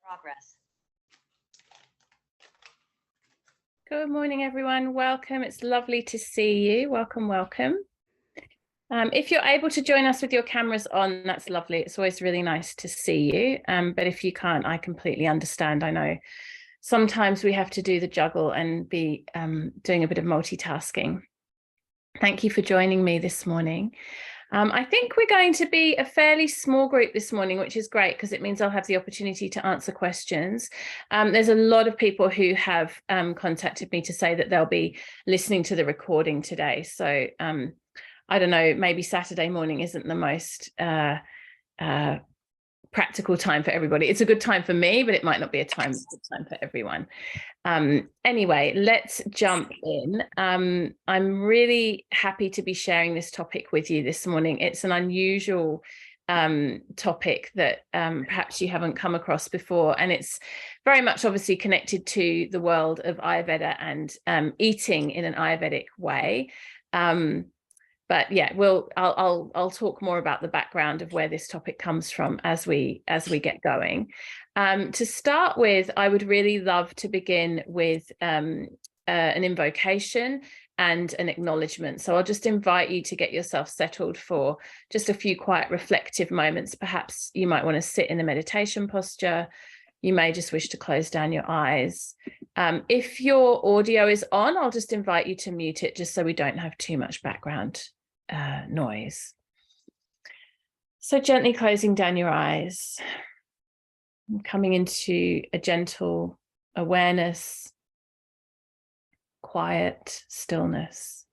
Progress. Good morning, everyone. Welcome. It's lovely to see you. Welcome, welcome. If you're able to join us with your cameras on, that's lovely. It's always really nice to see you. But if you can't, I completely understand. I know sometimes we have to do the juggle and be doing a bit of multitasking. Thank you for joining me this morning. I think we're going to be a fairly small group this morning, which is great because it means I'll have the opportunity to answer questions. There's a lot of people who have contacted me to say that they'll be listening to the recording today. So I don't know, maybe Saturday morning isn't the most practical time for everybody. It's a good time for me, but it might not be a good time for everyone. Anyway, let's jump in. I'm really happy to be sharing this topic with you this morning. It's an unusual topic that perhaps you haven't come across before, and it's very much obviously connected to the world of Ayurveda and eating in an Ayurvedic way. But yeah, I'll talk more about the background of where this topic comes from as we get going. To start with, I would really love to begin with an invocation and an acknowledgement. So I'll just invite you to get yourself settled for just a few quiet reflective moments. Perhaps you might want to sit in a meditation posture. You may just wish to close down your eyes. If your audio is on, I'll just invite you to mute it just so we don't have too much background noise. So gently closing down your eyes, coming into a gentle awareness, quiet stillness.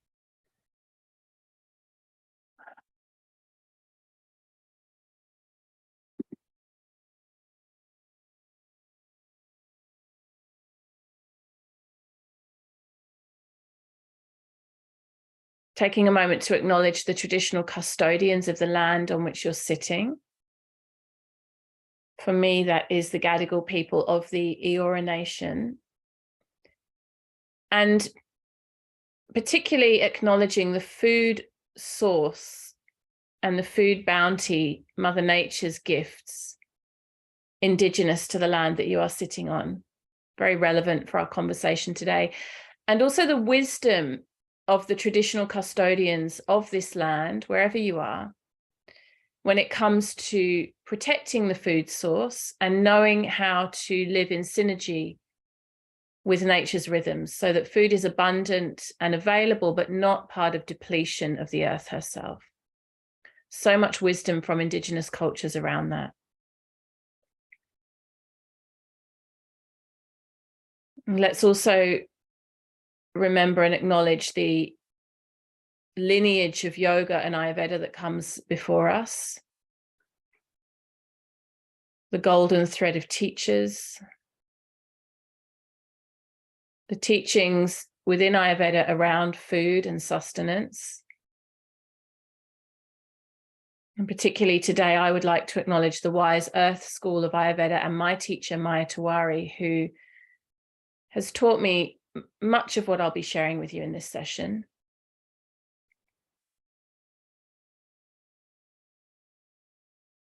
Taking a moment to acknowledge the traditional custodians of the land on which you're sitting. For me, that is the Gadigal people of the Eora Nation. And particularly acknowledging the food source and the food bounty, Mother Nature's gifts, indigenous to the land that you are sitting on. Very relevant for our conversation today. And also the wisdom of the traditional custodians of this land, wherever you are, when it comes to protecting the food source and knowing how to live in synergy with nature's rhythms so that food is abundant and available, but not part of depletion of the earth herself. So much wisdom from indigenous cultures around that. And let's also remember and acknowledge the lineage of yoga and Ayurveda that comes before us. The golden thread of teachers. The teachings within Ayurveda around food and sustenance. And particularly today, I would like to acknowledge the Wise Earth School of Ayurveda and my teacher, Maya Tewari, who has taught me much of what I'll be sharing with you in this session.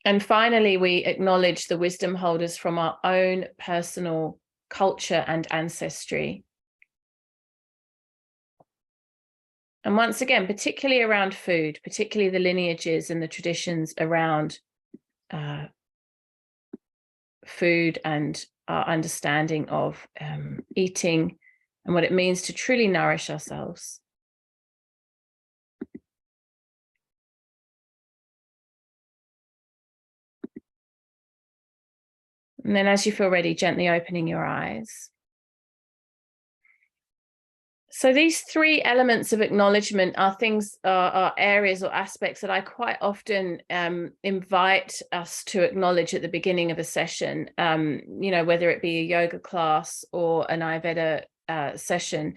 And finally, we acknowledge the wisdom holders from our own personal culture and ancestry. And once again, particularly around food, particularly the lineages and the traditions around food and our understanding of eating and what it means to truly nourish ourselves. And then as you feel ready, gently opening your eyes. So these three elements of acknowledgement are things, are areas or aspects that I quite often invite us to acknowledge at the beginning of a session, you know, whether it be a yoga class or an Ayurveda session.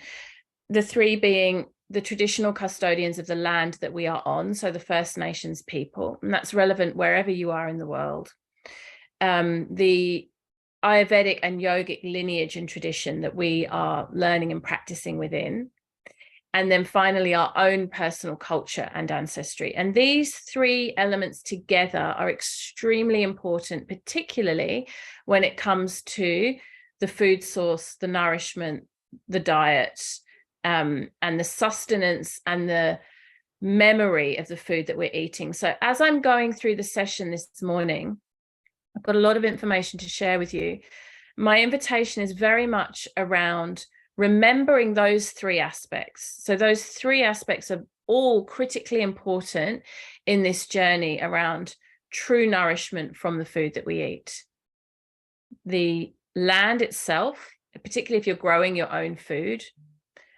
The three being the traditional custodians of the land that we are on, so the First Nations people, and that's relevant wherever you are in the world. The Ayurvedic and yogic lineage and tradition that we are learning and practicing within, And then finally, our own personal culture and ancestry. And these three elements together are extremely important, particularly when it comes to the food source, the nourishment, the diet, and the sustenance and the memory of the food that we're eating. So as I'm going through the session this morning, I've got a lot of information to share with you. My invitation is very much around remembering those three aspects. So those three aspects are all critically important in this journey around true nourishment from the food that we eat. The land itself, particularly if you're growing your own food,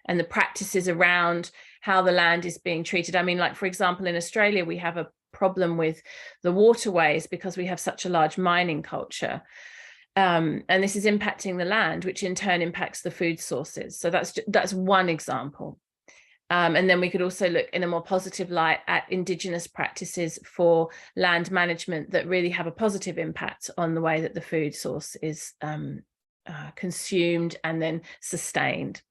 and the practices around how the land is being treated. I mean, like, for example, in Australia, we have a problem with the waterways because we have such a large mining culture. And this is impacting the land, which in turn impacts the food sources. So that's one example. And then we could also look in a more positive light at Indigenous practices for land management that really have a positive impact on the way that the food source is consumed and then sustained.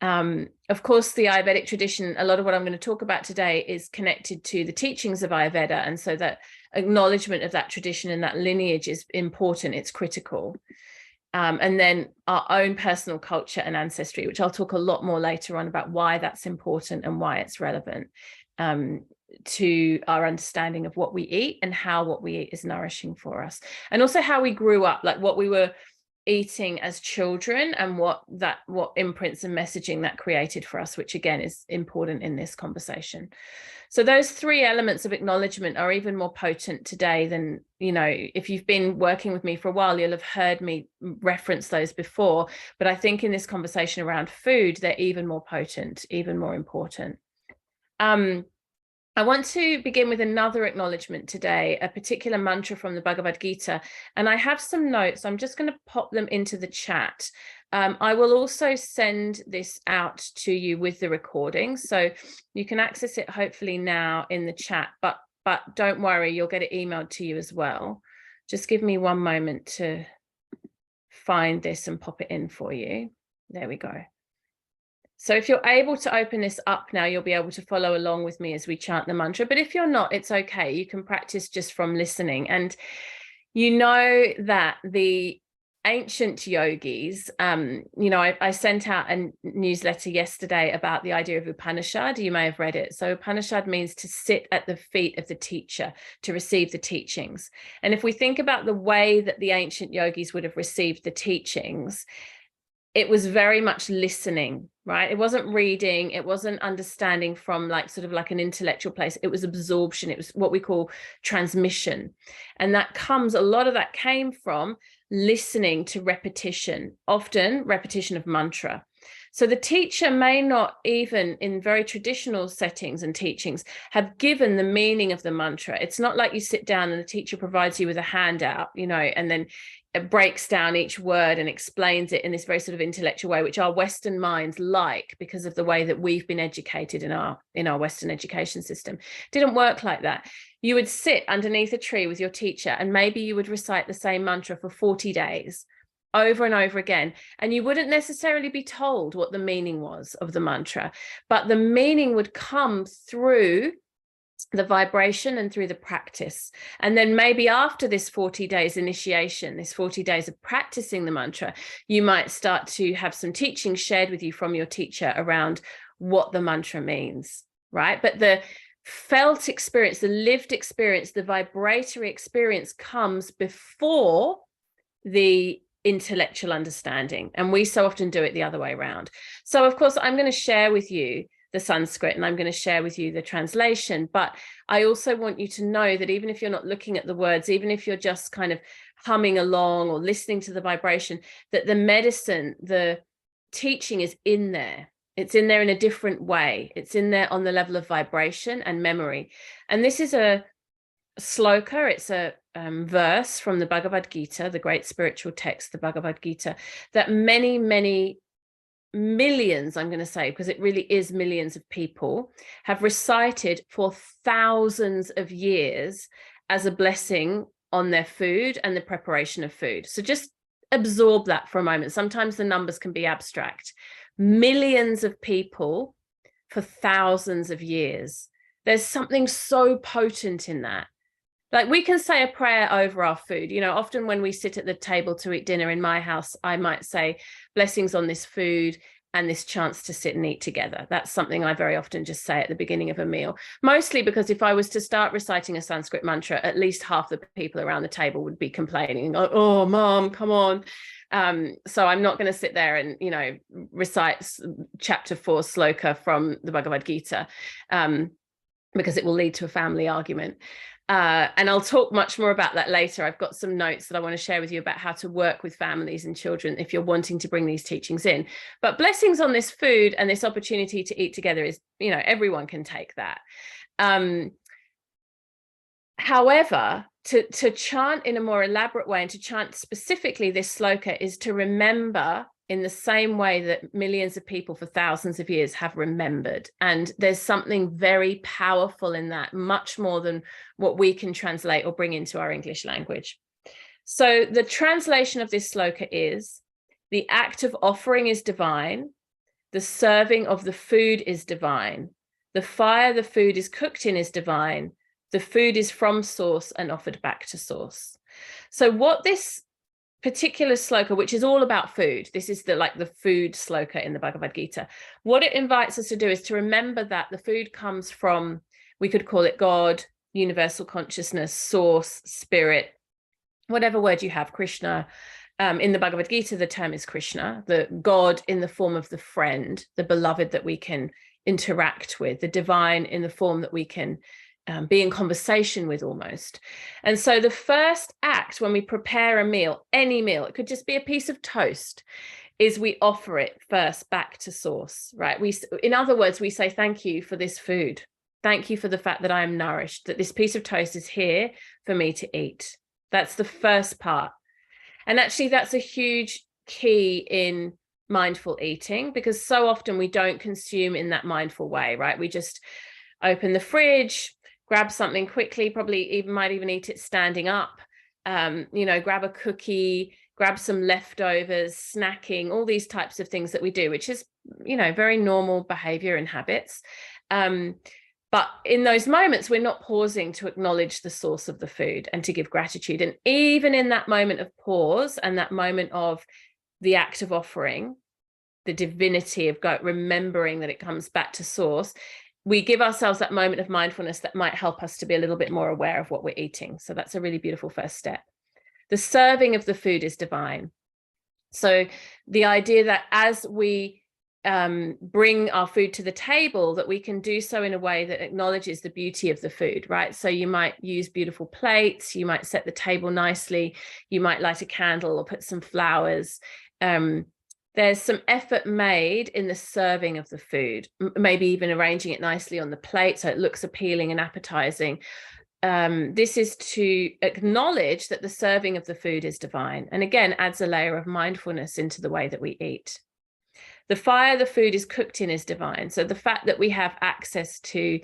Of course, the Ayurvedic tradition, a lot of what I'm going to talk about today is connected to the teachings of Ayurveda. And so that acknowledgement of that tradition and that lineage is important, it's critical. And then our own personal culture and ancestry, which I'll talk a lot more later on about why that's important and why it's relevant to our understanding of what we eat and how what we eat is nourishing for us. And also how we grew up, like what we were eating as children and what imprints and messaging that created for us, which again is important in this conversation. So those three elements of acknowledgement are even more potent today than, you know, if you've been working with me for a while, you'll have heard me reference those before. But I think in this conversation around food, they're even more potent, even more important. I want to begin with another acknowledgement today, a particular mantra from the Bhagavad Gita. And I have some notes. I'm just going to pop them into the chat. I will also send this out to you with the recording. So you can access it hopefully now in the chat, but don't worry, you'll get it emailed to you as well. Just give me one moment to find this and pop it in for you. There we go. So if you're able to open this up now, you'll be able to follow along with me as we chant the mantra. But if you're not, it's okay. You can practice just from listening. And you know that the ancient yogis, you know, I sent out a newsletter yesterday about the idea of Upanishad. You may have read it. So Upanishad means to sit at the feet of the teacher, to receive the teachings. And if we think about the way that the ancient yogis would have received the teachings, it was very much listening, right? It wasn't reading, it wasn't understanding from like sort of like an intellectual place. It was absorption. It was what we call transmission. And that comes, a lot of that came from listening to repetition, often repetition of mantra. So the teacher may not even in very traditional settings and teachings have given the meaning of the mantra. It's not like you sit down and the teacher provides you with a handout, you know, and then it breaks down each word and explains it in this very sort of intellectual way, which our Western minds like because of the way that we've been educated in our Western education system. It didn't work like that. You would sit underneath a tree with your teacher and maybe you would recite the same mantra for 40 days over and over again. And you wouldn't necessarily be told what the meaning was of the mantra, but the meaning would come through the vibration and through the practice. And then maybe after this 40 days initiation, this 40 days of practicing the mantra, you might start to have some teaching shared with you from your teacher around what the mantra means, right? But the felt experience, the lived experience, the vibratory experience comes before the intellectual understanding. And we so often do it the other way around. So of course, I'm going to share with you the Sanskrit and I'm going to share with you the translation. But I also want you to know that even if you're not looking at the words, even if you're just kind of humming along or listening to the vibration, that the medicine, the teaching is in there. It's in there in a different way. It's in there on the level of vibration and memory. And this is a sloka. It's a verse from the Bhagavad Gita, the great spiritual text, the Bhagavad Gita, that many, many millions, I'm going to say, because it really is millions of people, have recited for thousands of years as a blessing on their food and the preparation of food. So just absorb that for a moment. Sometimes the numbers can be abstract, millions of people for thousands of years. There's something so potent in that. Like, we can say a prayer over our food. You know, often when we sit at the table to eat dinner in my house, I might say blessings on this food and this chance to sit and eat together. That's something I very often just say at the beginning of a meal, mostly because if I was to start reciting a Sanskrit mantra, at least half the people around the table would be complaining, oh, Mom, come on. So I'm not going to sit there and, you know, recite chapter 4 sloka from the Bhagavad Gita, because it will lead to a family argument. And I'll talk much more about that later. I've got some notes that I want to share with you about how to work with families and children if you're wanting to bring these teachings in. But blessings on this food and this opportunity to eat together is, you know, everyone can take that. However, to chant in a more elaborate way and to chant specifically this sloka is to remember in the same way that millions of people for thousands of years have remembered. And there's something very powerful in that, much more than what we can translate or bring into our English language. So the translation of this sloka is: the act of offering is divine, the serving of the food is divine, the fire the food is cooked in is divine, the food is from source and offered back to source. So what this particular sloka, which is all about food, this is the food sloka in the Bhagavad Gita, what it invites us to do is to remember that the food comes from, we could call it God, universal consciousness, source, spirit, whatever word you have, Krishna. In the Bhagavad Gita, the term is Krishna, the God in the form of the friend, the beloved that we can interact with, the divine in the form that we can be in conversation with almost. And so the first act when we prepare a meal, any meal, it could just be a piece of toast, is we offer it first back to source, right? In other words, we say, thank you for this food. Thank you for the fact that I am nourished, that this piece of toast is here for me to eat. That's the first part. And actually, that's a huge key in mindful eating, because so often we don't consume in that mindful way, right? We just open the fridge, grab something quickly, probably might even eat it standing up, you know, grab a cookie, grab some leftovers, snacking, all these types of things that we do, which is, you know, very normal behavior and habits. But in those moments, we're not pausing to acknowledge the source of the food and to give gratitude. And even in that moment of pause and that moment of the act of offering, the divinity of God, remembering that it comes back to source, we give ourselves that moment of mindfulness that might help us to be a little bit more aware of what we're eating. So that's a really beautiful first step. The serving of the food is divine. So the idea that as we bring our food to the table, that we can do so in a way that acknowledges the beauty of the food, right? So you might use beautiful plates, you might set the table nicely, you might light a candle or put some flowers. There's some effort made in the serving of the food, maybe even arranging it nicely on the plate so it looks appealing and appetizing. This is to acknowledge that the serving of the food is divine, and again adds a layer of mindfulness into the way that we eat. The fire the food is cooked in is divine. So the fact that we have access to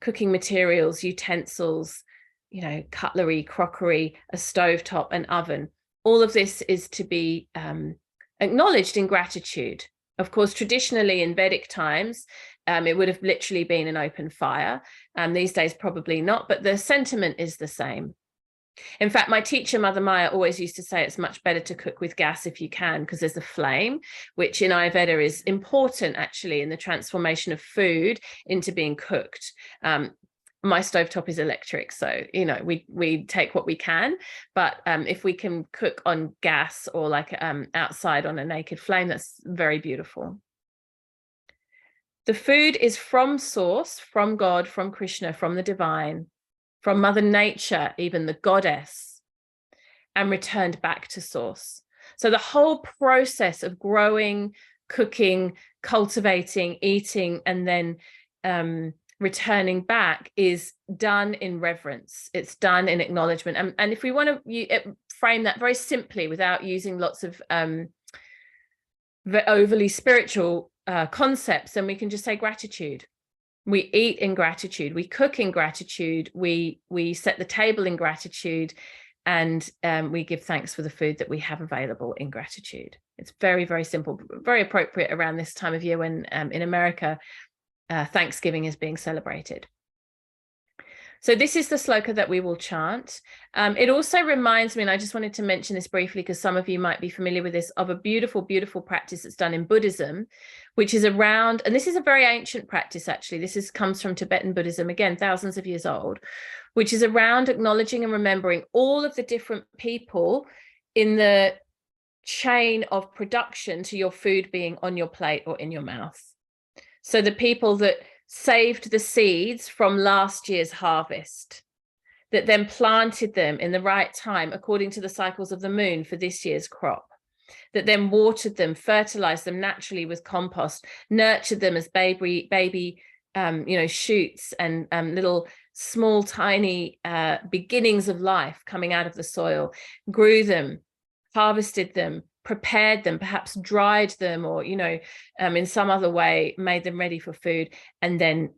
cooking materials, utensils, you know, cutlery, crockery, a stovetop, an oven, all of this is to be acknowledged in gratitude. Of course, traditionally in Vedic times, it would have literally been an open fire. These days, probably not, but the sentiment is the same. In fact, my teacher, Mother Maya, always used to say it's much better to cook with gas if you can, because there's a flame, which in Ayurveda is important actually in the transformation of food into being cooked. My stovetop is electric, so, you know, we take what we can, but if we can cook on gas or like outside on a naked flame, that's very beautiful. The food is from source, from God, from Krishna, from the divine, from Mother Nature, even the goddess, and returned back to source. So the whole process of growing, cooking, cultivating, eating, and then returning back is done in reverence. It's done in acknowledgement. And if we want to frame that very simply without using lots of overly spiritual concepts, then we can just say gratitude. We eat in gratitude, we cook in gratitude, we set the table in gratitude, and we give thanks for the food that we have available in gratitude. It's very, very simple, very appropriate around this time of year when in America, Thanksgiving is being celebrated. So this is the sloka that we will chant. It also reminds me, and I just wanted to mention this briefly because some of you might be familiar with this, of a beautiful, beautiful practice that's done in Buddhism, which is around, and this is a very ancient practice actually, this comes from Tibetan Buddhism, again, thousands of years old, which is around acknowledging and remembering all of the different people in the chain of production to your food being on your plate or in your mouth. So the people that saved the seeds from last year's harvest, that then planted them in the right time according to the cycles of the moon for this year's crop, that then watered them, fertilized them naturally with compost, nurtured them as baby shoots and little small tiny beginnings of life coming out of the soil, grew them, harvested them, prepared them, perhaps dried them, or in some other way made them ready for food, and then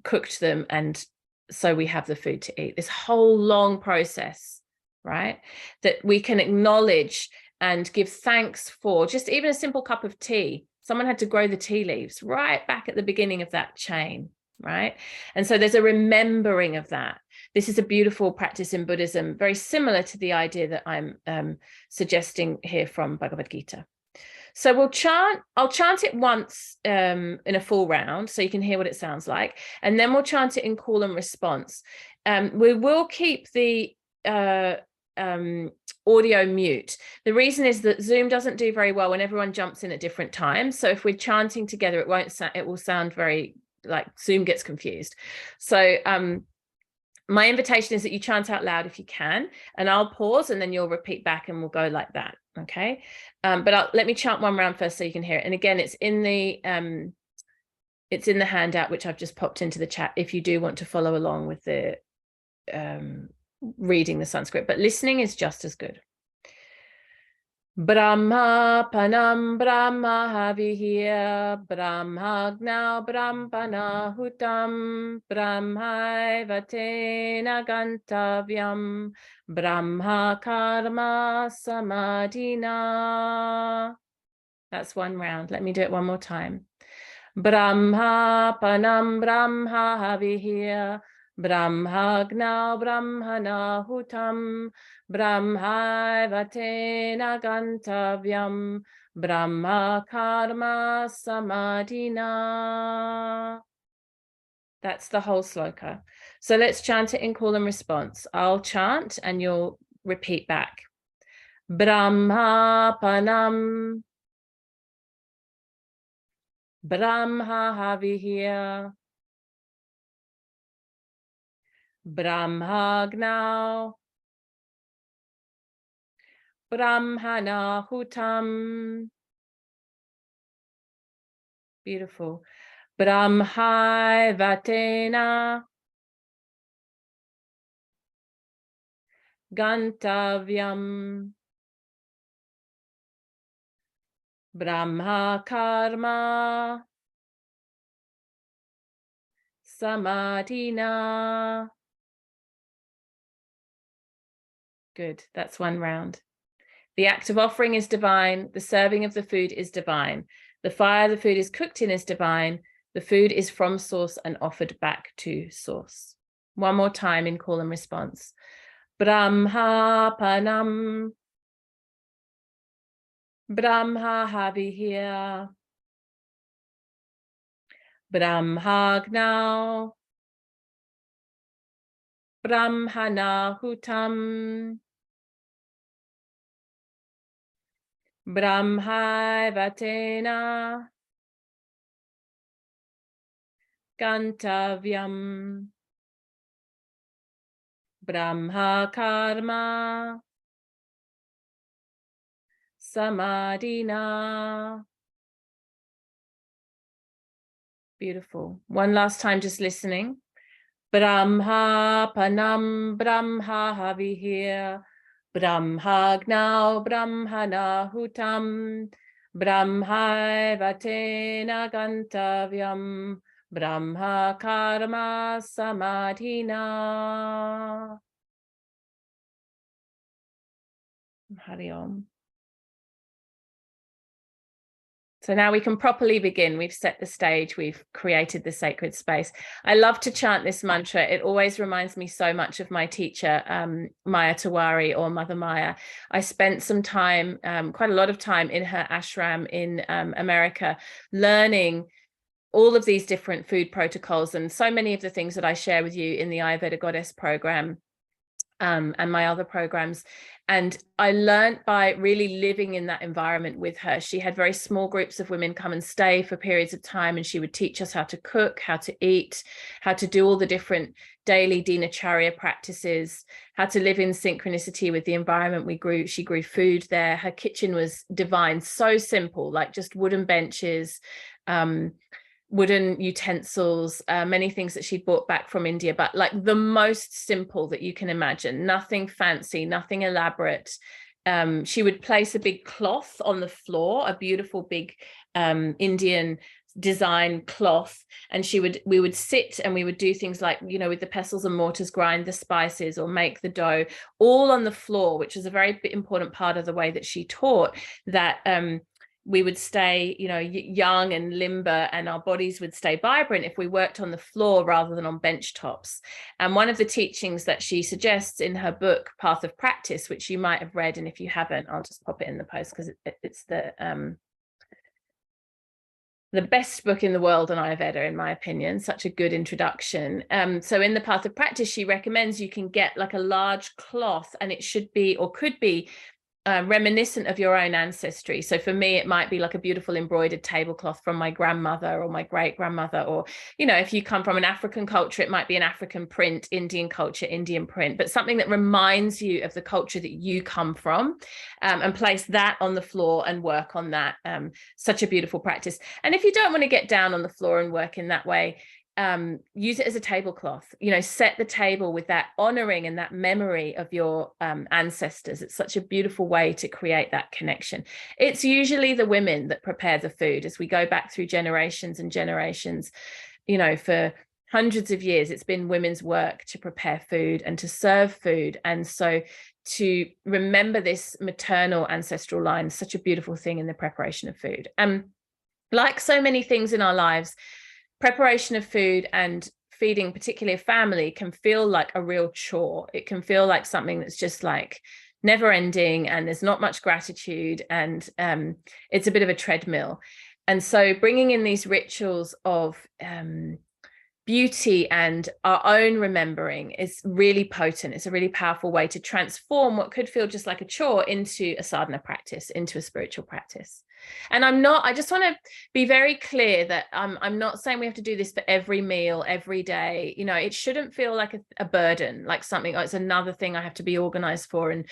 cooked them, and so we have the food to eat. This whole long process, right, that we can acknowledge and give thanks for. Just even a simple cup of tea, someone had to grow the tea leaves right back at the beginning of that chain, right? And so there's a remembering of that. This is a beautiful practice in Buddhism, very similar to the idea that I'm suggesting here from Bhagavad Gita. So I'll chant it once in a full round so you can hear what it sounds like, and then we'll chant it in call and response. We will keep the audio mute. The reason is that Zoom doesn't do very well when everyone jumps in at different times. So if we're chanting together, it will sound very like Zoom gets confused. So my invitation is that you chant out loud if you can, and I'll pause and then you'll repeat back and we'll go like that. Okay. But let me chant one round first so you can hear it. And again, it's in the handout, which I've just popped into the chat, if you do want to follow along with the reading the Sanskrit, but listening is just as good. Brahma panam brahma havihya brahmagnau brahmana hutam brahmaivatena gantavyam brahma karma samadhina. That's one round. Let me do it one more time. Brahma panam brahma havihya brahmagnau brahmana hutam brahmaivatena gantavyam brahma karma samadhina. That's the whole sloka. So let's chant it in call and response. I'll chant and you'll repeat back. Brahma panam brahma havihya brahmagnau brahmana hutam. Beautiful. Brahmaivatena gantavyam brahma karma samadhina. Good. That's one round. The act of offering is divine. The serving of the food is divine. The fire the food is cooked in is divine. The food is from source and offered back to source. One more time in call and response. Brahma panam brahma havihya brahmagnau brahmana hutam brahmaivatena gantavyam brahma karma samadhina. Beautiful. One last time, just listening. Brahma panam brahma havihya brahmagnau brahmana hutam brahmaivatena gantavyam brahma karma samadhina. Hari Om. So now we can properly begin. We've set the stage. We've created the sacred space. I love to chant this mantra. It always reminds me so much of my teacher, Maya Tawari, or Mother Maya. I spent some time, quite a lot of time, in her ashram in America, learning all of these different food protocols, and so many of the things that I share with you in the Ayurveda Goddess program, and my other programs. And I learned by really living in that environment with her. She had very small groups of women come and stay for periods of time, and she would teach us how to cook, how to eat, how to do all the different daily dinacharya practices, how to live in synchronicity with the environment we grew. She grew food there. Her kitchen was divine, so simple, like just wooden benches, wooden utensils, many things that she'd brought back from India, but like the most simple that you can imagine, nothing fancy, nothing elaborate. She would place a big cloth on the floor, a beautiful big Indian design cloth, and we would sit and we would do things like, you know, with the pestles and mortars, grind the spices or make the dough, all on the floor, which is a very important part of the way that she taught, that we would stay, you know, young and limber, and our bodies would stay vibrant if we worked on the floor rather than on bench tops. And one of the teachings that she suggests in her book, Path of Practice, which you might have read, and if you haven't, I'll just pop it in the post because it's the best book in the world on Ayurveda, in my opinion. Such a good introduction. So in the Path of Practice, she recommends you can get like a large cloth, and it should be, or could be, reminiscent of your own ancestry. So for me, it might be like a beautiful embroidered tablecloth from my grandmother or my great grandmother, or, you know, if you come from an African culture, it might be an African print, Indian culture, Indian print, but something that reminds you of the culture that you come from, and place that on the floor and work on that. Such a beautiful practice. And if you don't want to get down on the floor and work in that way, use it as a tablecloth, you know, set the table with that honoring and that memory of your ancestors. It's such a beautiful way to create that connection. It's usually the women that prepare the food as we go back through generations and generations. You know, for hundreds of years, it's been women's work to prepare food and to serve food. And so to remember this maternal ancestral line is such a beautiful thing in the preparation of food. Like so many things in our lives, preparation of food and feeding, particularly a family, can feel like a real chore. It can feel like something that's just like never ending, and there's not much gratitude, and it's a bit of a treadmill. And so bringing in these rituals of beauty and our own remembering is really potent. It's a really powerful way to transform what could feel just like a chore into a sadhana practice, into a spiritual practice. And I just want to be very clear that I'm not saying we have to do this for every meal, every day. You know, it shouldn't feel like a burden, like something, oh, it's another thing I have to be organized for and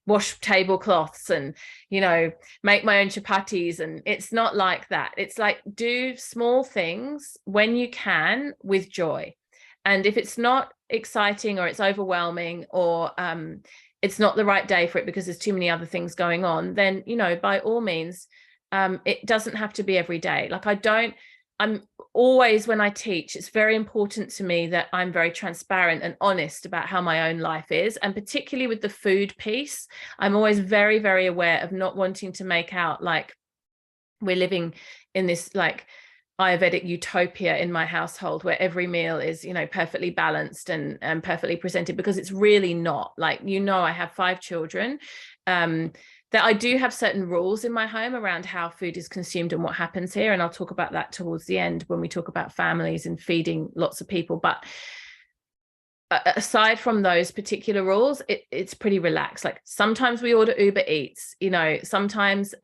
wash tablecloths and, you know, make my own chapatis. And it's not like that. It's like, do small things when you can with joy. And if it's not exciting, or it's overwhelming, or it's not the right day for it because there's too many other things going on, then, you know, by all means, it doesn't have to be every day. Like I'm always, when I teach, it's very important to me that I'm very transparent and honest about how my own life is. And particularly with the food piece, I'm always very, very aware of not wanting to make out like we're living in this like Ayurvedic utopia in my household where every meal is, you know, perfectly balanced and perfectly presented, because it's really not. Like, you know, I have 5 children. That I do have certain rules in my home around how food is consumed and what happens here. And I'll talk about that towards the end when we talk about families and feeding lots of people. But aside from those particular rules, it's pretty relaxed. Like sometimes we order Uber Eats, you know, sometimes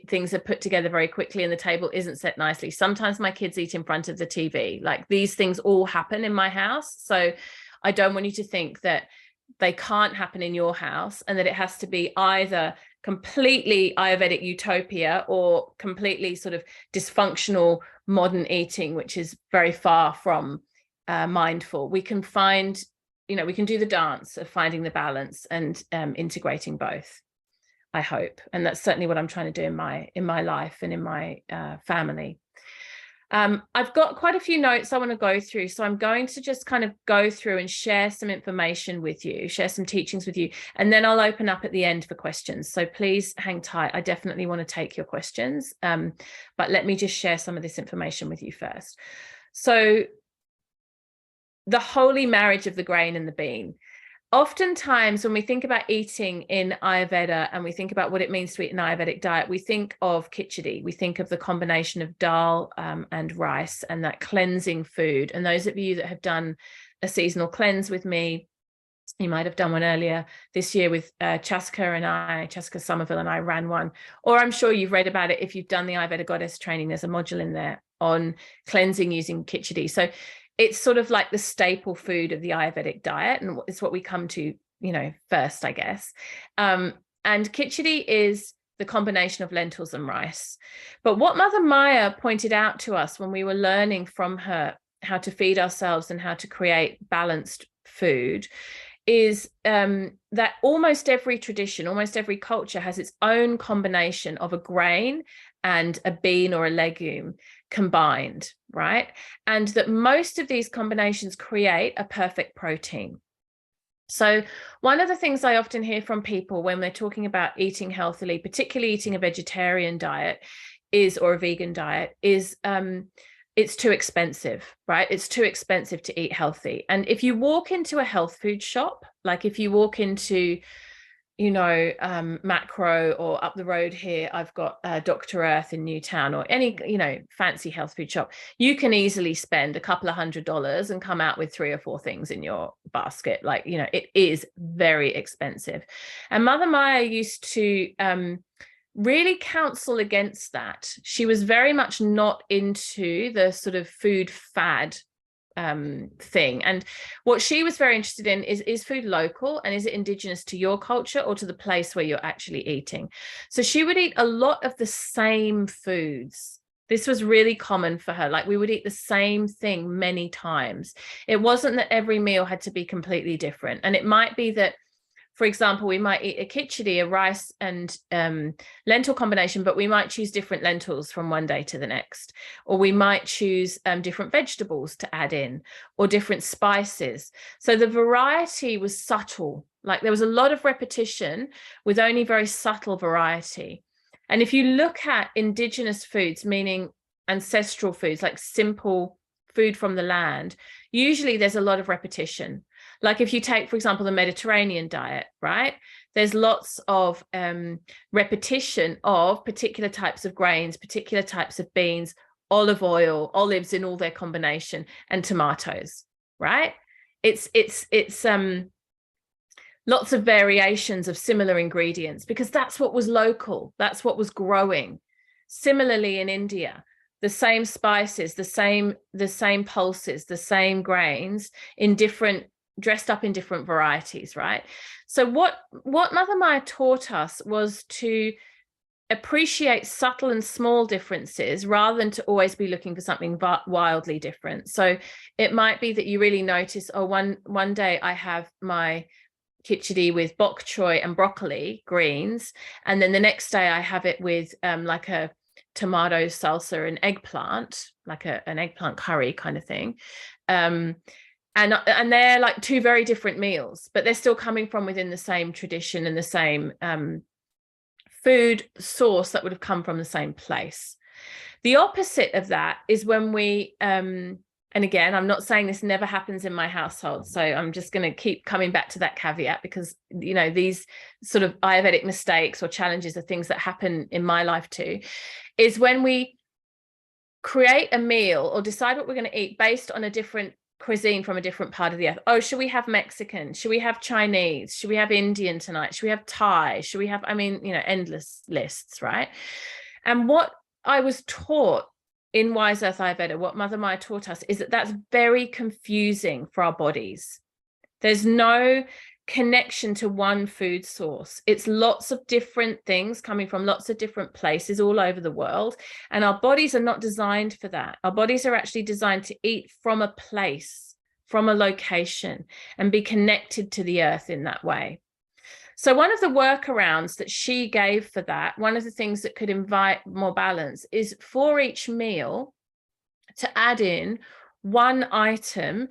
things are put together very quickly and the table isn't set nicely. Sometimes my kids eat in front of the TV. Like, these things all happen in my house. So I don't want you to think that they can't happen in your house, and that it has to be either completely Ayurvedic utopia or completely sort of dysfunctional modern eating, which is very far from mindful. We can find, you know, we can do the dance of finding the balance and integrating both, I hope. And that's certainly what I'm trying to do in my life and in my family. I've got quite a few notes I want to go through, so I'm going to just kind of go through and share some information with you, share some teachings with you, and then I'll open up at the end for questions. So please hang tight. I definitely want to take your questions, but let me just share some of this information with you first. So the holy marriage of the grain and the bean. Oftentimes, when we think about eating in Ayurveda and we think about what it means to eat an Ayurvedic diet, we think of khichdi. We think of the combination of dal and rice and that cleansing food. And those of you that have done a seasonal cleanse with me, you might have done one earlier this year with Chaska Somerville and I ran one, or I'm sure you've read about it if you've done the Ayurveda Goddess training. There's a module in there on cleansing using khichdi. So it's sort of like the staple food of the Ayurvedic diet, and it's what we come to, first, I guess. And khichdi is the combination of lentils and rice. But what Mother Maya pointed out to us when we were learning from her how to feed ourselves and how to create balanced food is that almost every tradition, almost every culture has its own combination of a grain and a bean or a legume combined, right? And that most of these combinations create a perfect protein. So one of the things I often hear from people when they're talking about eating healthily, particularly eating a vegetarian diet or a vegan diet, is it's too expensive, right? It's too expensive to eat healthy. And if you walk into a health food shop, like if you walk into, Macro, or up the road here, I've got Dr. Earth in Newtown, or any, fancy health food shop, you can easily spend a couple of $100s and come out with 3 or 4 things in your basket. Like, it is very expensive. And Mother Maya used to really counsel against that. She was very much not into the sort of food fad thing. And what she was very interested in is food local, and is it indigenous to your culture or to the place where you're actually eating? So she would eat a lot of the same foods. This was really common for her. Like, we would eat the same thing many times. It wasn't that every meal had to be completely different. And it might be that, for example, we might eat a khichdi, a rice and lentil combination, but we might choose different lentils from one day to the next. Or we might choose different vegetables to add in, or different spices. So the variety was subtle. Like, there was a lot of repetition with only very subtle variety. And if you look at indigenous foods, meaning ancestral foods, like simple food from the land, usually there's a lot of repetition. Like if you take, for example, the Mediterranean diet, right? There's lots of repetition of particular types of grains, particular types of beans, olive oil, olives in all their combination, and tomatoes, right? It's lots of variations of similar ingredients, because that's what was local. That's what was growing. Similarly in India, the same spices, the same pulses, the same grains dressed up in different varieties, right? So what Mother Maya taught us was to appreciate subtle and small differences rather than to always be looking for something wildly different. So it might be that you really notice, one day I have my khichdi with bok choy and broccoli greens, and then the next day I have it with like a tomato salsa and eggplant, like an eggplant curry kind of thing. And they're like 2 very different meals, but they're still coming from within the same tradition and the same food source that would have come from the same place. The opposite of that is when we, and again, I'm not saying this never happens in my household, so I'm just going to keep coming back to that caveat, because, these sort of Ayurvedic mistakes or challenges are things that happen in my life too, is when we create a meal or decide what we're going to eat based on a different cuisine from a different part of the earth. Oh, should we have Mexican? Should we have Chinese? Should we have Indian tonight? Should we have Thai? Should we have, endless lists, right? And what I was taught in Wise Earth Ayurveda, what Mother Maya taught us, is that that's very confusing for our bodies. There's no connection to one food source. It's lots of different things coming from lots of different places all over the world. And our bodies are not designed for that. Our bodies are actually designed to eat from a place, from a location, and be connected to the earth in that way. So one of the workarounds that she gave for that, one of the things that could invite more balance, is for each meal, to add in one item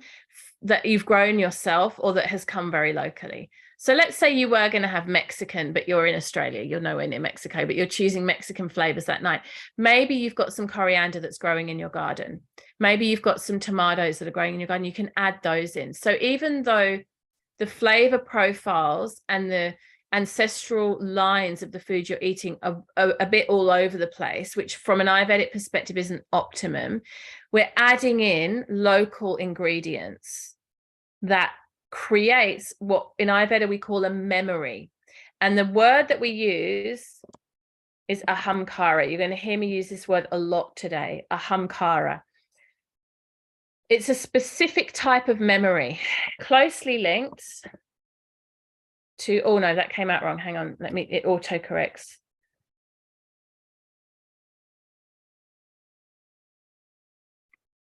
that you've grown yourself or that has come very locally. So let's say you were going to have Mexican, but you're in Australia, you're nowhere near Mexico, but you're choosing Mexican flavors that night. Maybe you've got some coriander that's growing in your garden. Maybe you've got some tomatoes that are growing in your garden. You can add those in. So even though the flavor profiles and the ancestral lines of the food you're eating are a bit all over the place, which from an Ayurvedic perspective isn't optimum, we're adding in local ingredients that creates what in Ayurveda we call a memory. And the word that we use is ahamkara. You're going to hear me use this word a lot today, ahamkara. It's a specific type of memory, closely linked to, oh no, that came out wrong. Hang on, it autocorrects.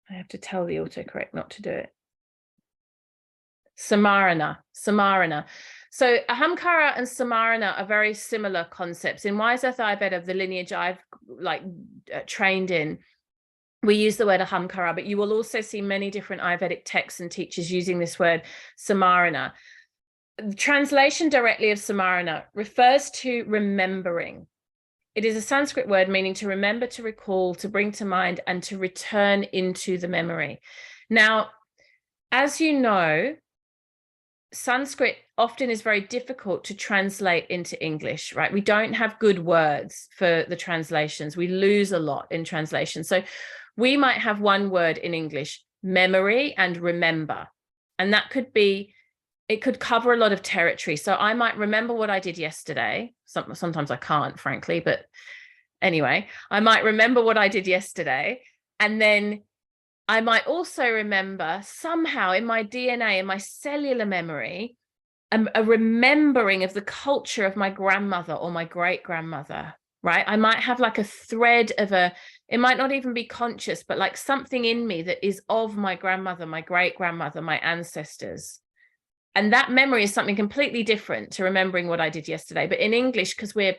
I have to tell the autocorrect not to do it. Samarana. So ahamkara and samarana are very similar concepts. In Wise Earth Ayurveda, the lineage I've trained in, we use the word ahamkara, but you will also see many different Ayurvedic texts and teachers using this word samarana. The translation directly of samarana refers to remembering. It is a Sanskrit word meaning to remember, to recall, to bring to mind, and to return into the memory. Now, as you know, Sanskrit often is very difficult to translate into English, right? We don't have good words for the translations. We lose a lot in translation. So we might have one word in English, memory and remember, and that could be, it could cover a lot of territory. So I might remember what I did yesterday. Sometimes I can't, frankly, but anyway, I might remember what I did yesterday. And then I might also remember somehow in my DNA, in my cellular memory, a remembering of the culture of my grandmother or my great-grandmother, right? I might have like a thread of it might not even be conscious, but like something in me that is of my grandmother, my great-grandmother, my ancestors. And that memory is something completely different to remembering what I did yesterday. But in English, because we're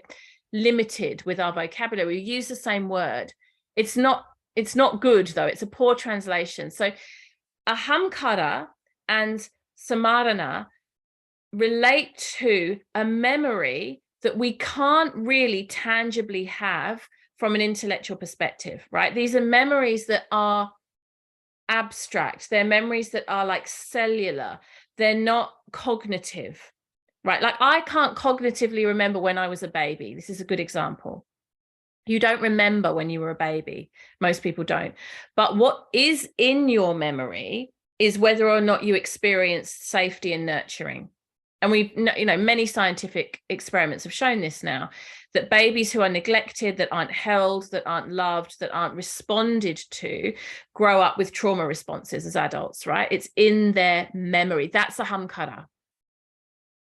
limited with our vocabulary, we use the same word. It's not good, though. It's a poor translation. So ahamkara and samarana relate to a memory that we can't really tangibly have from an intellectual perspective, right? These are memories that are abstract. They're memories that are like cellular. They're not cognitive, right? Like I can't cognitively remember when I was a baby. This is a good example. You don't remember when you were a baby. Most people don't. But what is in your memory is whether or not you experienced safety and nurturing. And we, many scientific experiments have shown this now, that babies who are neglected, that aren't held, that aren't loved, that aren't responded to, grow up with trauma responses as adults, right? It's in their memory. That's ahamkara.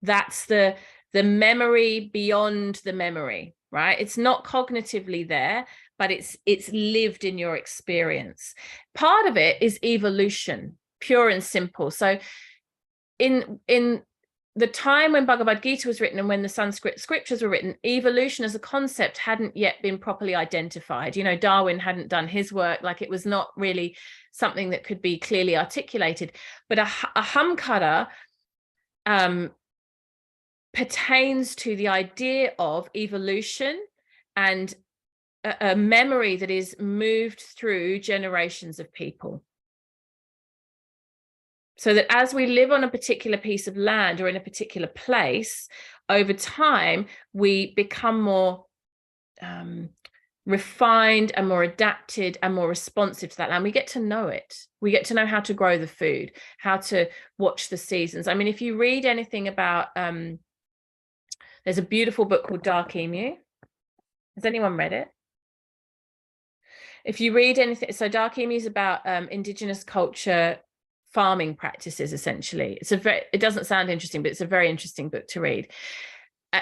That's the memory beyond the memory, right? It's not cognitively there, but it's lived in your experience. Part of it is evolution, pure and simple. So in the time when Bhagavad Gita was written and when the Sanskrit scriptures were written, evolution as a concept hadn't yet been properly identified. Darwin hadn't done his work, like it was not really something that could be clearly articulated. But ahamkara pertains to the idea of evolution and a memory that is moved through generations of people. So that as we live on a particular piece of land or in a particular place, over time, we become more refined and more adapted and more responsive to that land. We get to know it. We get to know how to grow the food, how to watch the seasons. I mean, if you read anything about, there's a beautiful book called Dark Emu. Has anyone read it? If you read anything, so Dark Emu is about indigenous culture, farming practices, essentially. It doesn't sound interesting, but it's a very interesting book to read.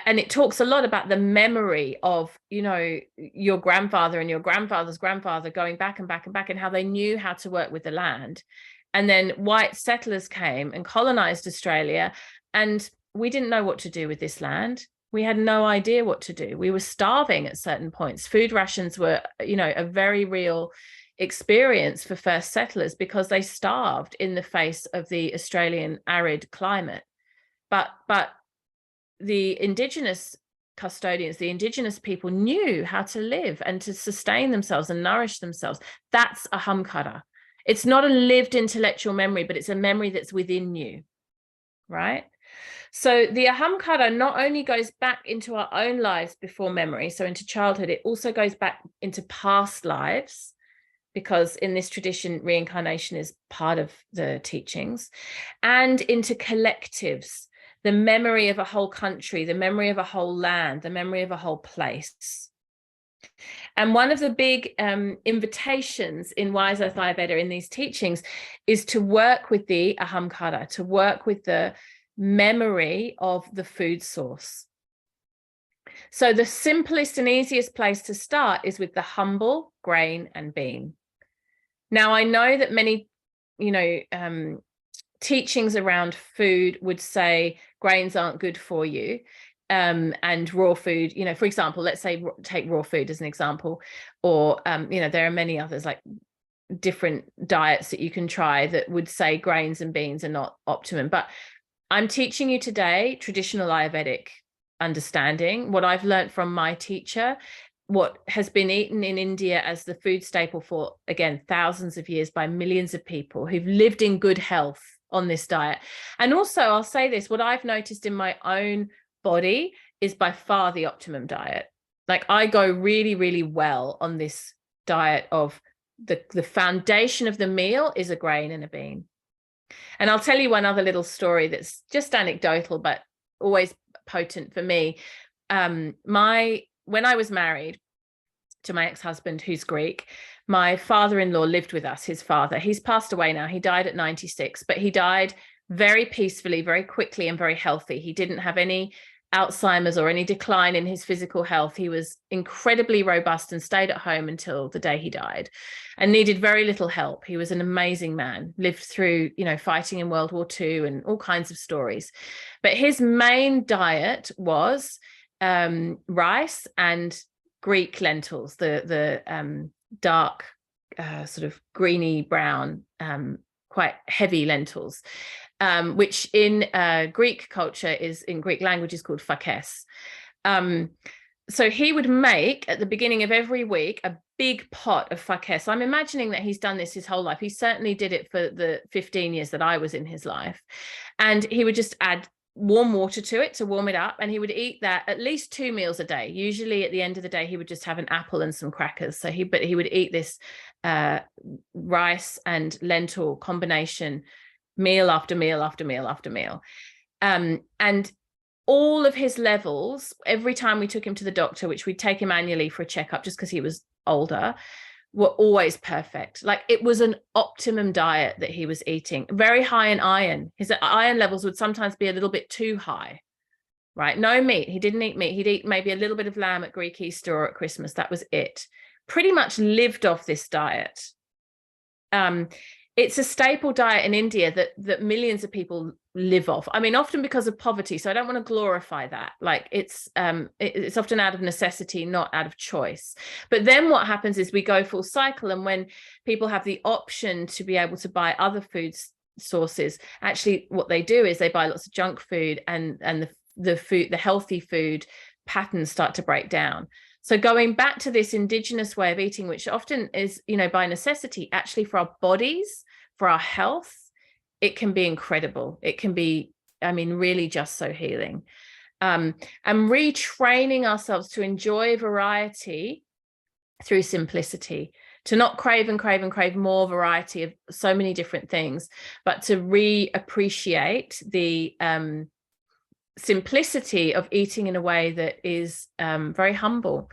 And it talks a lot about the memory of, your grandfather and your grandfather's grandfather going back and back and back, and how they knew how to work with the land. And then white settlers came and colonized Australia, and we didn't know what to do with this land. We had no idea what to do. We were starving at certain points. Food rations were, a very real experience for first settlers because they starved in the face of the Australian arid climate. But the indigenous custodians, the indigenous people, knew how to live and to sustain themselves and nourish themselves. That's ahamkara. It's not a lived intellectual memory, but it's a memory that's within you, right? So the ahamkara not only goes back into our own lives before memory, so into childhood, it also goes back into past lives, because in this tradition, reincarnation is part of the teachings, and into collectives, the memory of a whole country, the memory of a whole land, the memory of a whole place. And one of the big invitations in Wise Earth Ayurveda in these teachings is to work with the ahamkara, to work with the memory of the food source. So the simplest and easiest place to start is with the humble grain and bean. Now, I know that many, teachings around food would say grains aren't good for you, and raw food, for example, let's say take raw food as an example, or there are many others, like different diets that you can try that would say grains and beans are not optimum. But I'm teaching you today traditional Ayurvedic understanding, what I've learned from my teacher, what has been eaten in India as the food staple for, again, thousands of years by millions of people who've lived in good health on this diet. And also, I'll say this, what I've noticed in my own body is by far the optimum diet. Like, I go really, really well on this diet of the foundation of the meal is a grain and a bean. And I'll tell you one other little story that's just anecdotal, but always potent for me. When I was married to my ex-husband, who's Greek, my father-in-law lived with us, his father. He's passed away now. He died at 96, but he died very peacefully, very quickly, and very healthy. He didn't have any Alzheimer's or any decline in his physical health. He was incredibly robust and stayed at home until the day he died and needed very little help. He was an amazing man, lived through, fighting in World War II and all kinds of stories. But his main diet was rice and Greek lentils, the dark, sort of greeny brown, quite heavy lentils, which in Greek culture in Greek language is called fakes. So he would make at the beginning of every week a big pot of fakes. I'm imagining that he's done this his whole life. He certainly did it for the 15 years that I was in his life. And he would just add warm water to it to warm it up, and he would eat that at least 2 meals a day. Usually at the end of the day he would just have an apple and some crackers. So he would eat this rice and lentil combination meal after meal after meal after meal, and all of his levels, every time we took him to the doctor, which we'd take him annually for a checkup just because he was older, were always perfect. Like, it was an optimum diet that he was eating, very high in iron. His iron levels would sometimes be a little bit too high, right? No meat. He didn't eat meat. He'd eat maybe a little bit of lamb at Greek Easter or at Christmas. That was it. Pretty much lived off this diet. It's a staple diet in India that millions of people live off. I mean, often because of poverty. So I don't want to glorify that. Like, it's often out of necessity, not out of choice. But then what happens is we go full cycle. And when people have the option to be able to buy other food sources, actually what they do is they buy lots of junk food, and the healthy food patterns start to break down. So going back to this indigenous way of eating, which often is, by necessity, actually for our bodies, for our health, it can be incredible. It can be, really just so healing. And retraining ourselves to enjoy variety through simplicity, to not crave and crave and crave more variety of so many different things, but to reappreciate the simplicity of eating in a way that is very humble.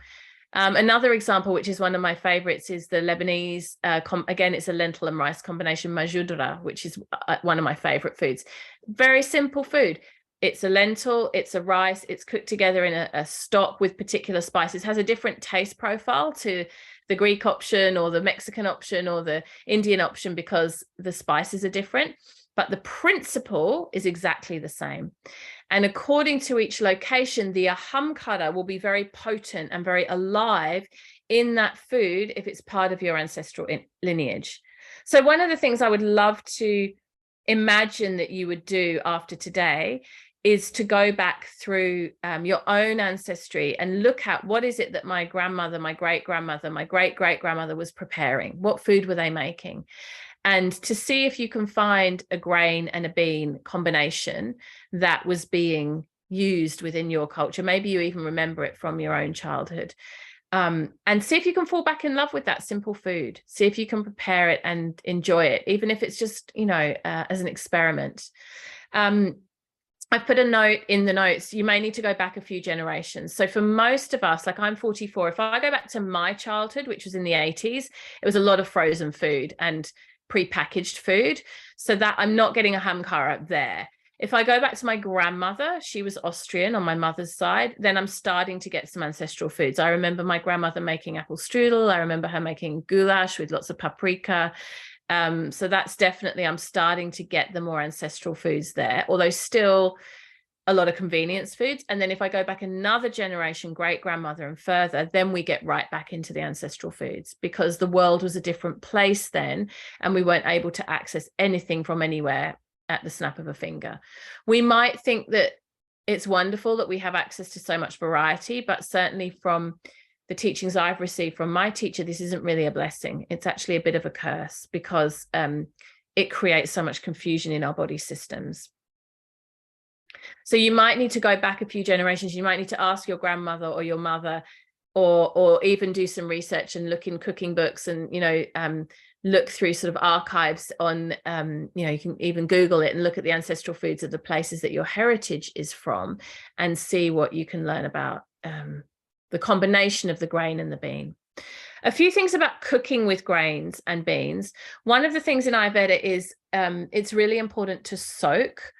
Another example, which is one of my favorites, is the Lebanese, again, it's a lentil and rice combination, majudra, which is one of my favorite foods. Very simple food. It's a lentil, it's a rice, it's cooked together in a stock with particular spices, has a different taste profile to the Greek option or the Mexican option or the Indian option because the spices are different. but the principle is exactly the same. And according to each location, the ahamkara will be very potent and very alive in that food if it's part of your ancestral lineage. So one of the things I would love to imagine that you would do after today is to go back through your own ancestry and look at what is it that my grandmother, my great-grandmother, my great-great-grandmother was preparing. What food were they making? And to see if you can find a grain and a bean combination that was being used within your culture. Maybe you even remember it from your own childhood. And see if you can fall back in love with that simple food. See if you can prepare it and enjoy it, even if it's just, as an experiment. I've put a note in the notes, you may need to go back a few generations. So for most of us, like I'm 44, if I go back to my childhood, which was in the 80s, it was a lot of frozen food and pre-packaged food. So that I'm not getting a hamkara there. If I go back to my grandmother, she was Austrian on my mother's side, then I'm starting to get some ancestral foods. I remember my grandmother making apple strudel. I remember her making goulash with lots of paprika. So that's definitely, I'm starting to get the more ancestral foods there, although still a lot of convenience foods. And then if I go back another generation, great grandmother and further, then we get right back into the ancestral foods, because the world was a different place then, and we weren't able to access anything from anywhere at the snap of a finger. We might think that it's wonderful that we have access to so much variety, but certainly from the teachings I've received from my teacher, this isn't really a blessing. It's actually a bit of a curse, because it creates so much confusion in our body systems. So you might need to go back a few generations. You might need to ask your grandmother or your mother, or even do some research and look in cooking books and, look through sort of archives on, you can even Google it and look at the ancestral foods of the places that your heritage is from, and see what you can learn about the combination of the grain and the bean. A few things about cooking with grains and beans. One of the things in Ayurveda is it's really important to soak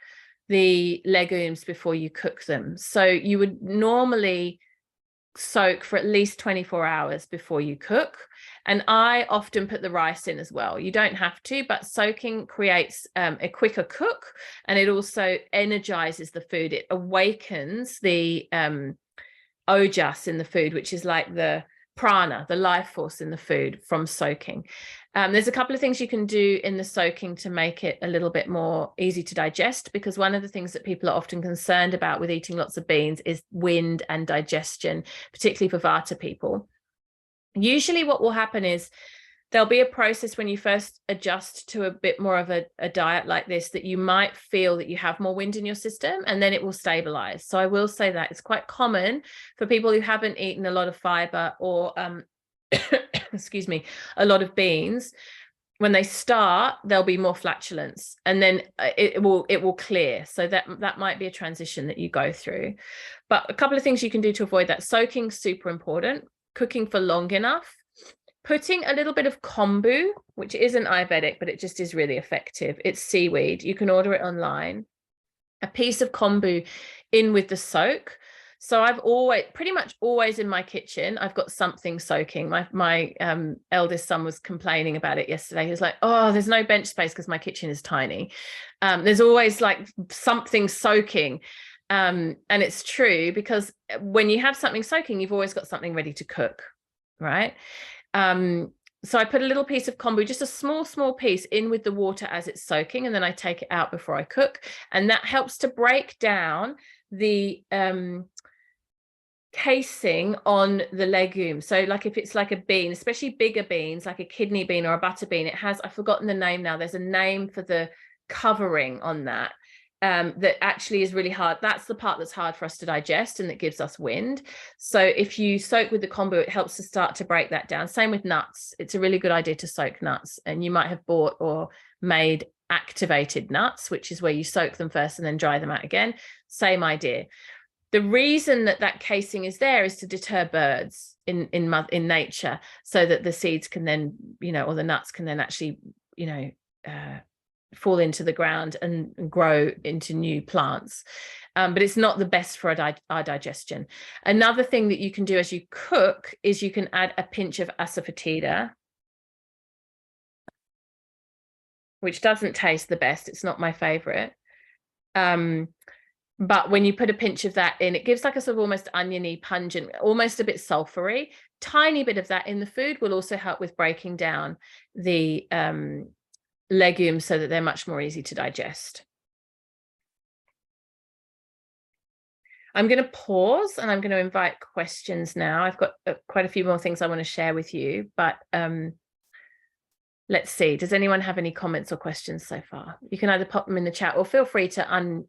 the legumes before you cook them. So you would normally soak for at least 24 hours before you cook. And I often put the rice in as well. You don't have to, but soaking creates a quicker cook, and it also energizes the food. It awakens the ojas in the food, which is like the prana, the life force in the food from soaking. There's a couple of things you can do in the soaking to make it a little bit more easy to digest, because one of the things that people are often concerned about with eating lots of beans is wind and digestion, particularly for Vata people. Usually what will happen is there'll be a process when you first adjust to a bit more of a diet like this, that you might feel that you have more wind in your system, and then it will stabilize. So I will say that it's quite common for people who haven't eaten a lot of fiber or excuse me, a lot of beans. When they start, there'll be more flatulence, and then it will clear. So that might be a transition that you go through. But a couple of things you can do to avoid that: soaking, super important; cooking for long enough; putting a little bit of kombu, which isn't Ayurvedic, but it just is really effective. It's seaweed. You can order it online. A piece of kombu in with the soak. So I've pretty much always in my kitchen, I've got something soaking. My eldest son was complaining about it yesterday. He was like, oh, there's no bench space because my kitchen is tiny. There's always like something soaking. And it's true, because when you have something soaking, you've always got something ready to cook, right? So I put a little piece of kombu, just a small piece, in with the water as it's soaking, and then I take it out before I cook. And that helps to break down the casing on the legume. So like if it's like a bean, especially bigger beans, like a kidney bean or a butter bean, it has, I've forgotten the name now, there's a name for the covering on that. That actually is really hard. That's the part that's hard for us to digest and that gives us wind. So if you soak with the kombu, it helps to start to break that down. Same with nuts. It's a really good idea to soak nuts, and you might have bought or made activated nuts, which is where you soak them first and then dry them out again. Same idea. The reason that casing is there is to deter birds in nature, so that the seeds can then, or the nuts can then actually, fall into the ground and grow into new plants. But it's not the best for our digestion. Another thing that you can do as you cook is you can add a pinch of asafoetida. which doesn't taste the best. It's not my favorite. But when you put a pinch of that in, it gives like a sort of almost oniony, pungent, almost a bit sulfury. Tiny bit of that in the food will also help with breaking down the legumes so that they're much more easy to digest. I'm going to pause and I'm going to invite questions now. I've got quite a few more things I want to share with you, but let's see. Does anyone have any comments or questions so far? You can either pop them in the chat or feel free to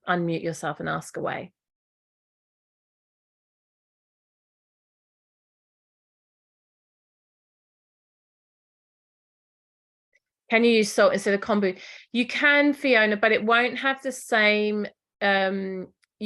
unmute yourself and ask away. Can you use salt instead of kombu? You can, Fiona, but it won't have the same.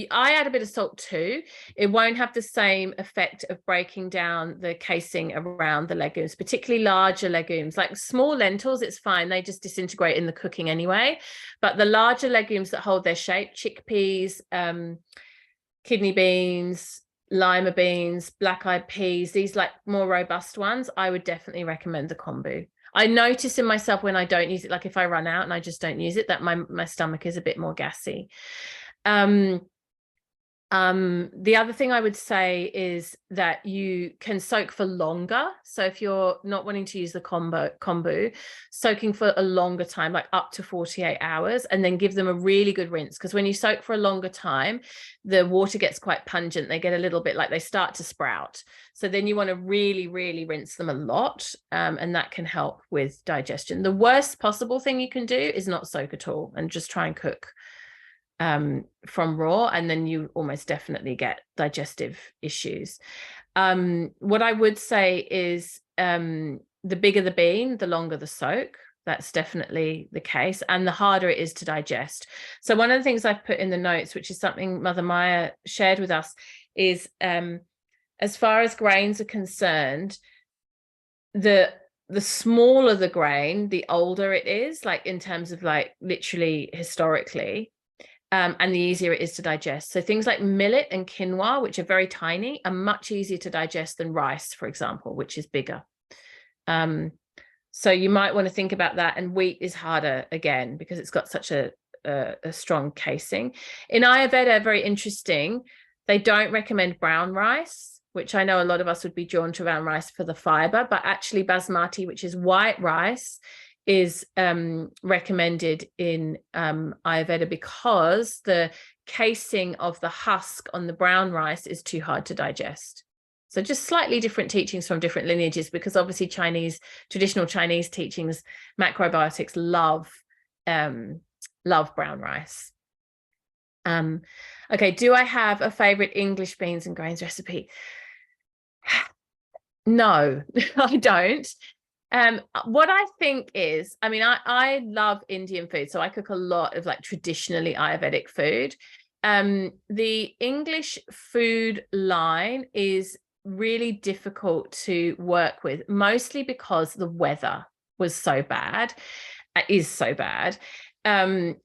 I add a bit of salt too. It won't have the same effect of breaking down the casing around the legumes, particularly larger legumes. Like small lentils, it's fine. They just disintegrate in the cooking anyway. But the larger legumes that hold their shape, chickpeas, kidney beans, lima beans, black-eyed peas, these like more robust ones, I would definitely recommend the kombu. I notice in myself when I don't use it, like if I run out and I just don't use it, that my stomach is a bit more gassy. The other thing I would say is that you can soak for longer. So if you're not wanting to use the kombu, soaking for a longer time, like up to 48 hours, and then give them a really good rinse. Because when you soak for a longer time, the water gets quite pungent. They get a little bit like they start to sprout. So then you want to really, really rinse them a lot. And that can help with digestion. The worst possible thing you can do is not soak at all and just try and cook from raw, and then you almost definitely get digestive issues. What I would say is the bigger the bean, the longer the soak. That's definitely the case, and the harder it is to digest. So one of the things I've put in the notes, which is something Mother Maya shared with us, is as far as grains are concerned, the smaller the grain, the older it is, like in terms of like literally historically. And the easier it is to digest. So things like millet and quinoa, which are very tiny, are much easier to digest than rice, for example, which is bigger. So you might want to think about that. And wheat is harder again, because it's got such a strong casing. In Ayurveda, very interesting, they don't recommend brown rice, which I know a lot of us would be drawn to brown rice for the fiber, but actually basmati, which is white rice, is recommended in Ayurveda because the casing of the husk on the brown rice is too hard to digest. So just slightly different teachings from different lineages, because obviously traditional Chinese teachings, macrobiotics love brown rice. Okay, do I have a favorite English beans and grains recipe? No, I don't. What I think is, I mean, I love Indian food, so I cook a lot of like traditionally Ayurvedic food. The English food line is really difficult to work with, mostly because the weather was so bad, is so bad. And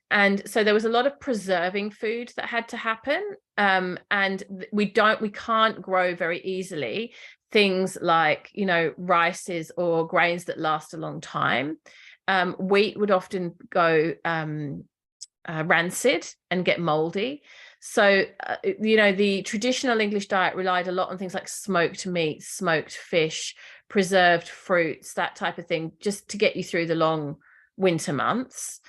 so there was a lot of preserving food that had to happen. And we can't grow very easily things like, rices or grains that last a long time. Wheat would often go rancid and get moldy. So, the traditional English diet relied a lot on things like smoked meat, smoked fish, preserved fruits, that type of thing, just to get you through the long winter months.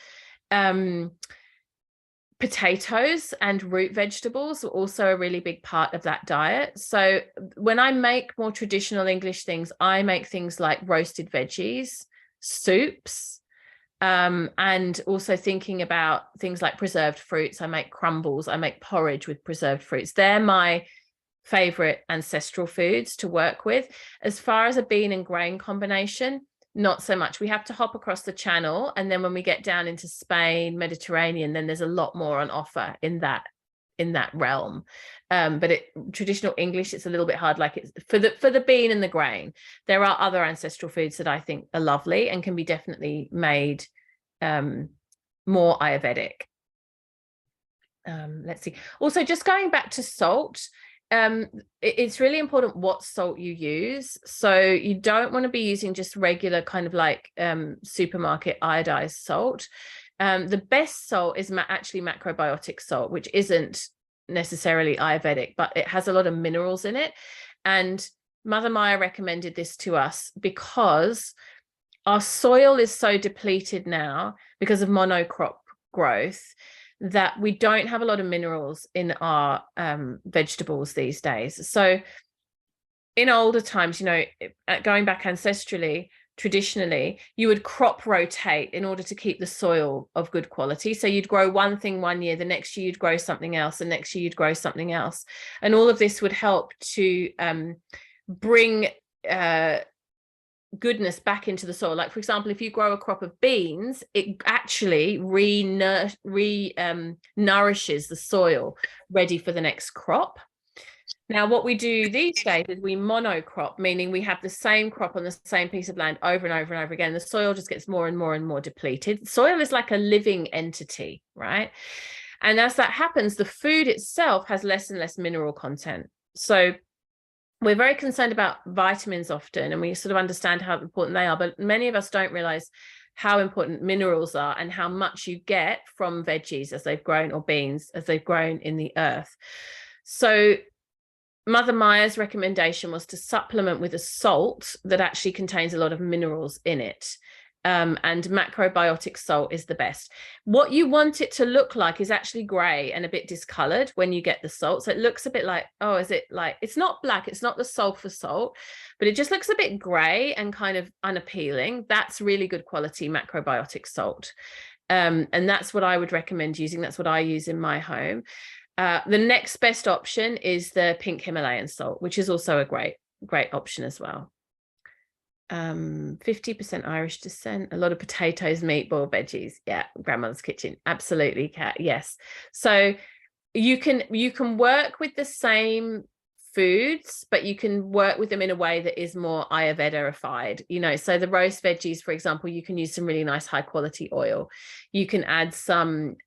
Potatoes and root vegetables were also a really big part of that diet. So when I make more traditional English things, I make things like roasted veggies, soups, and also thinking about things like preserved fruits. I make crumbles, I make porridge with preserved fruits. They're my favorite ancestral foods to work with. As far as a bean and grain combination, not so much. We have to hop across the channel, and then when we get down into Spain, Mediterranean, then there's a lot more on offer in that realm. But traditional English, it's a little bit hard. Like it's for the bean and the grain. There are other ancestral foods that I think are lovely and can be definitely made more Ayurvedic. Let's see. Also, just going back to salt, it's really important what salt you use. So you don't want to be using just regular kind of like supermarket iodized salt. The best salt is actually macrobiotic salt, which isn't necessarily Ayurvedic, but it has a lot of minerals in it. And Mother Maya recommended this to us because our soil is so depleted now because of monocrop growth that we don't have a lot of minerals in our vegetables these days. So in older times, you know, going back ancestrally, traditionally, you would crop rotate in order to keep the soil of good quality. So you'd grow one thing one year, the next year you'd grow something else, the next year you'd grow something else. And all of this would help to bring goodness back into the soil. Like, for example, if you grow a crop of beans, it actually nourishes the soil ready for the next crop. Now, what we do these days is we monocrop, meaning we have the same crop on the same piece of land over and over and over again. The soil just gets more and more and more depleted. Soil is like a living entity, right? And as that happens, the food itself has less and less mineral content. So we're very concerned about vitamins often, and we sort of understand how important they are, but many of us don't realize how important minerals are and how much you get from veggies as they've grown, or beans as they've grown in the earth. So Mother Maya's recommendation was to supplement with a salt that actually contains a lot of minerals in it. And macrobiotic salt is the best. What you want it to look like is actually gray and a bit discolored when you get the salt. So it looks a bit like, oh, is it like, it's not black, it's not the sulfur salt, but it just looks a bit gray and kind of unappealing. That's really good quality macrobiotic salt. And that's what I would recommend using. That's what I use in my home. The next best option is the pink Himalayan salt, which is also a great option as well. 50% Irish descent, a lot of potatoes, meatball, veggies. Yeah, grandmother's kitchen. Absolutely, Kat. Yes. So you can work with the same foods, but you can work with them in a way that is more Ayurveda-ified, you know. So the roast veggies, for example, you can use some really nice high quality oil. You can add some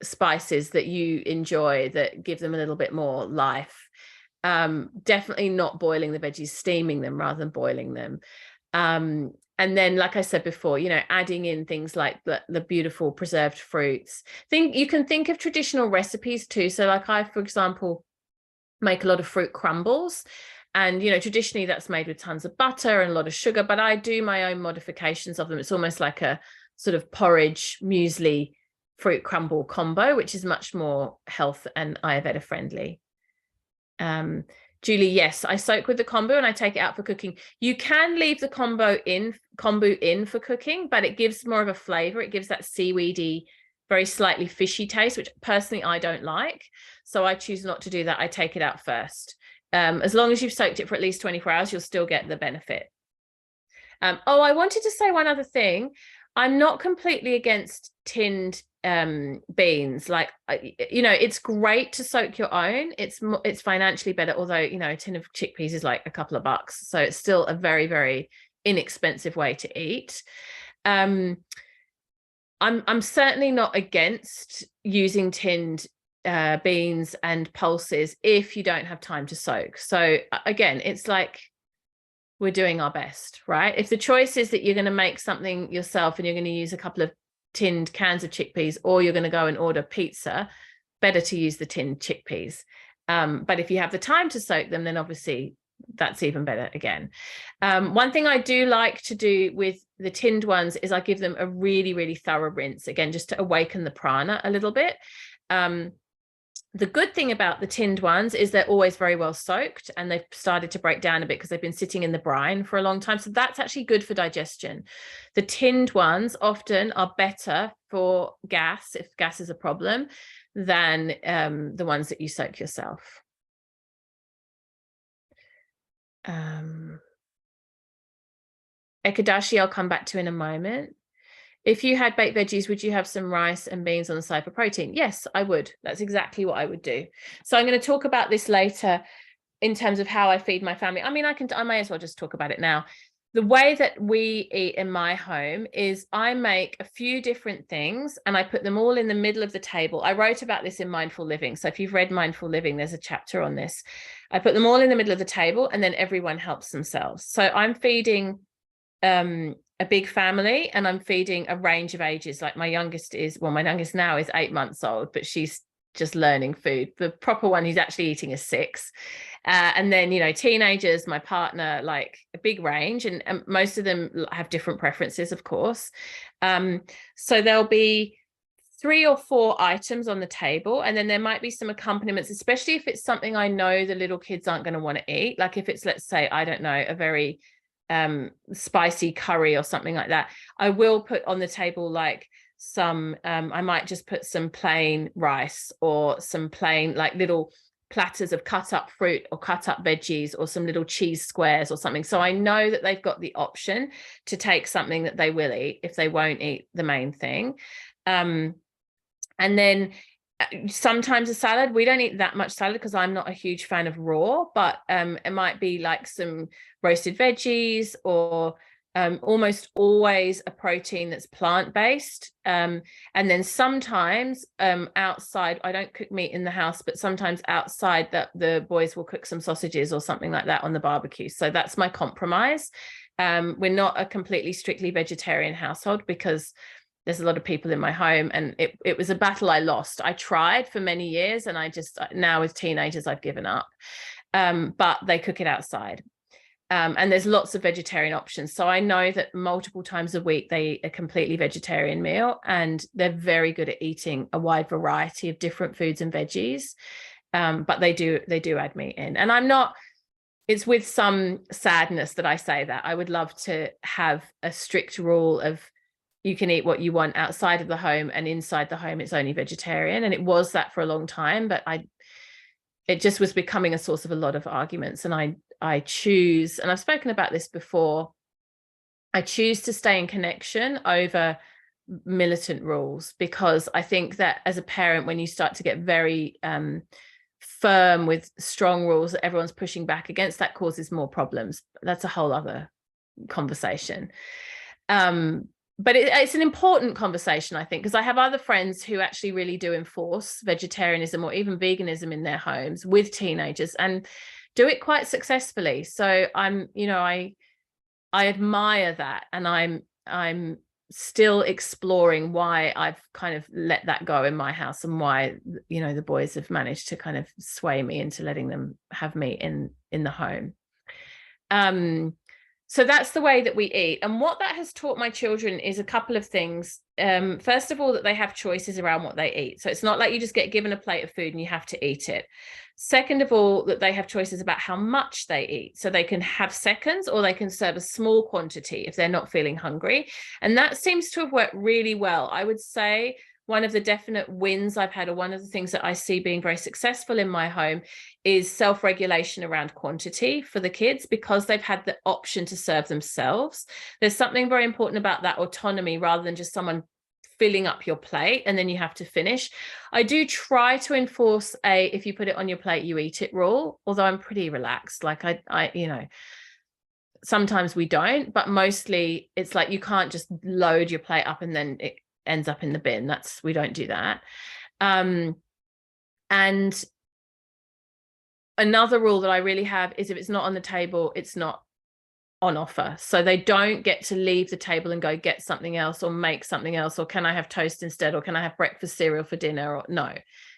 spices that you enjoy that give them a little bit more life. Definitely not boiling the veggies, steaming them rather than boiling them. And then, like I said before, you know, adding in things like the beautiful preserved fruits. You can think of traditional recipes too. So like I, for example, make a lot of fruit crumbles, and, you know, traditionally that's made with tons of butter and a lot of sugar, but I do my own modifications of them. It's almost like a sort of porridge muesli fruit crumble combo, which is much more health and Ayurveda friendly. Julie, yes, I soak with the kombu and I take it out for cooking. You can leave the kombu in for cooking, but it gives more of a flavor. It gives that seaweedy, very slightly fishy taste, which personally I don't like. So I choose not to do that. I take it out first. As long as you've soaked it for at least 24 hours, you'll still get the benefit. Oh, I wanted to say one other thing. I'm not completely against tinned beans. Like, you know, it's great to soak your own. It's financially better, although, you know, a tin of chickpeas is like a couple of bucks, so it's still a very, very inexpensive way to eat. I'm certainly not against using tinned beans and pulses if you don't have time to soak. So again, it's like, we're doing our best, right? If the choice is that you're going to make something yourself and you're going to use a couple of tinned cans of chickpeas, or you're going to go and order pizza, better to use the tinned chickpeas. But if you have the time to soak them, then obviously that's even better again. One thing I do like to do with the tinned ones is I give them a really, really thorough rinse, again, just to awaken the prana a little bit. The good thing about the tinned ones is they're always very well soaked, and they've started to break down a bit because they've been sitting in the brine for a long time. So that's actually good for digestion. The tinned ones often are better for gas, if gas is a problem, than the ones that you soak yourself. Ekadashi, I'll come back to in a moment. If you had baked veggies, would you have some rice and beans on the side for protein? Yes, I would. That's exactly what I would do. So I'm going to talk about this later in terms of how I feed my family. I mean, I may as well just talk about it now. the way that we eat in my home is I make a few different things and I put them all in the middle of the table. I wrote about this in Mindful Living. So if you've read Mindful Living, there's a chapter on this. I put them all in the middle of the table and then everyone helps themselves. So I'm feeding a big family and I'm feeding a range of ages. Like my youngest now is 8 months old, but she's just learning food. The proper one he's actually eating is 6. And then, you know, teenagers, my partner, like a big range, and most of them have different preferences, of course. So there'll be 3 or 4 items on the table, and then there might be some accompaniments, especially if it's something I know the little kids aren't going to want to eat. Like if it's, let's say, I don't know, a very spicy curry or something like that, I will put on the table like some I might just put some plain rice or some plain like little platters of cut up fruit or cut up veggies or some little cheese squares or something. So I know that they've got the option to take something that they will eat if they won't eat the main thing. And then sometimes a salad. We don't eat that much salad because I'm not a huge fan of raw, but it might be like some roasted veggies or almost always a protein that's plant-based. And then sometimes outside, I don't cook meat in the house, but sometimes outside that the boys will cook some sausages or something like that on the barbecue. So that's my compromise. We're not a completely strictly vegetarian household because there's a lot of people in my home and it was a battle I lost. I tried for many years and I just, now with teenagers, I've given up. But they cook it outside. And there's lots of vegetarian options. So I know that multiple times a week, they eat a completely vegetarian meal and they're very good at eating a wide variety of different foods and veggies. But they do add meat in. And I'm not, it's with some sadness that I say that. I would love to have a strict rule of you can eat what you want outside of the home and inside the home it's only vegetarian. And it was that for a long time, but it just was becoming a source of a lot of arguments. And I choose, and I've spoken about this before, I choose to stay in connection over militant rules, because I think that as a parent, when you start to get very firm with strong rules that everyone's pushing back against, that causes more problems. That's a whole other conversation. But it's an important conversation, I think, because I have other friends who actually really do enforce vegetarianism or even veganism in their homes with teenagers and do it quite successfully. So I admire that, and I'm still exploring why I've kind of let that go in my house and why, you know, the boys have managed to kind of sway me into letting them have meat in the home. So that's the way that we eat. And what that has taught my children is a couple of things. First of all, that they have choices around what they eat. So it's not like you just get given a plate of food and you have to eat it. Second of all, that they have choices about how much they eat. So they can have seconds or they can serve a small quantity if they're not feeling hungry. And that seems to have worked really well. I would say one of the definite wins I've had, or one of the things that I see being very successful in my home, is self-regulation around quantity for the kids, because they've had the option to serve themselves. There's something very important about that autonomy, rather than just someone filling up your plate and then you have to finish. I do try to enforce if you put it on your plate, you eat it rule, although I'm pretty relaxed. Like I you know, sometimes we don't, but mostly it's like you can't just load your plate up and then it ends up in the bin. We don't do that. And another rule that I really have is if it's not on the table, it's not on offer. So they don't get to leave the table and go get something else or make something else, or can I have toast instead, or can I have breakfast cereal for dinner? Or no,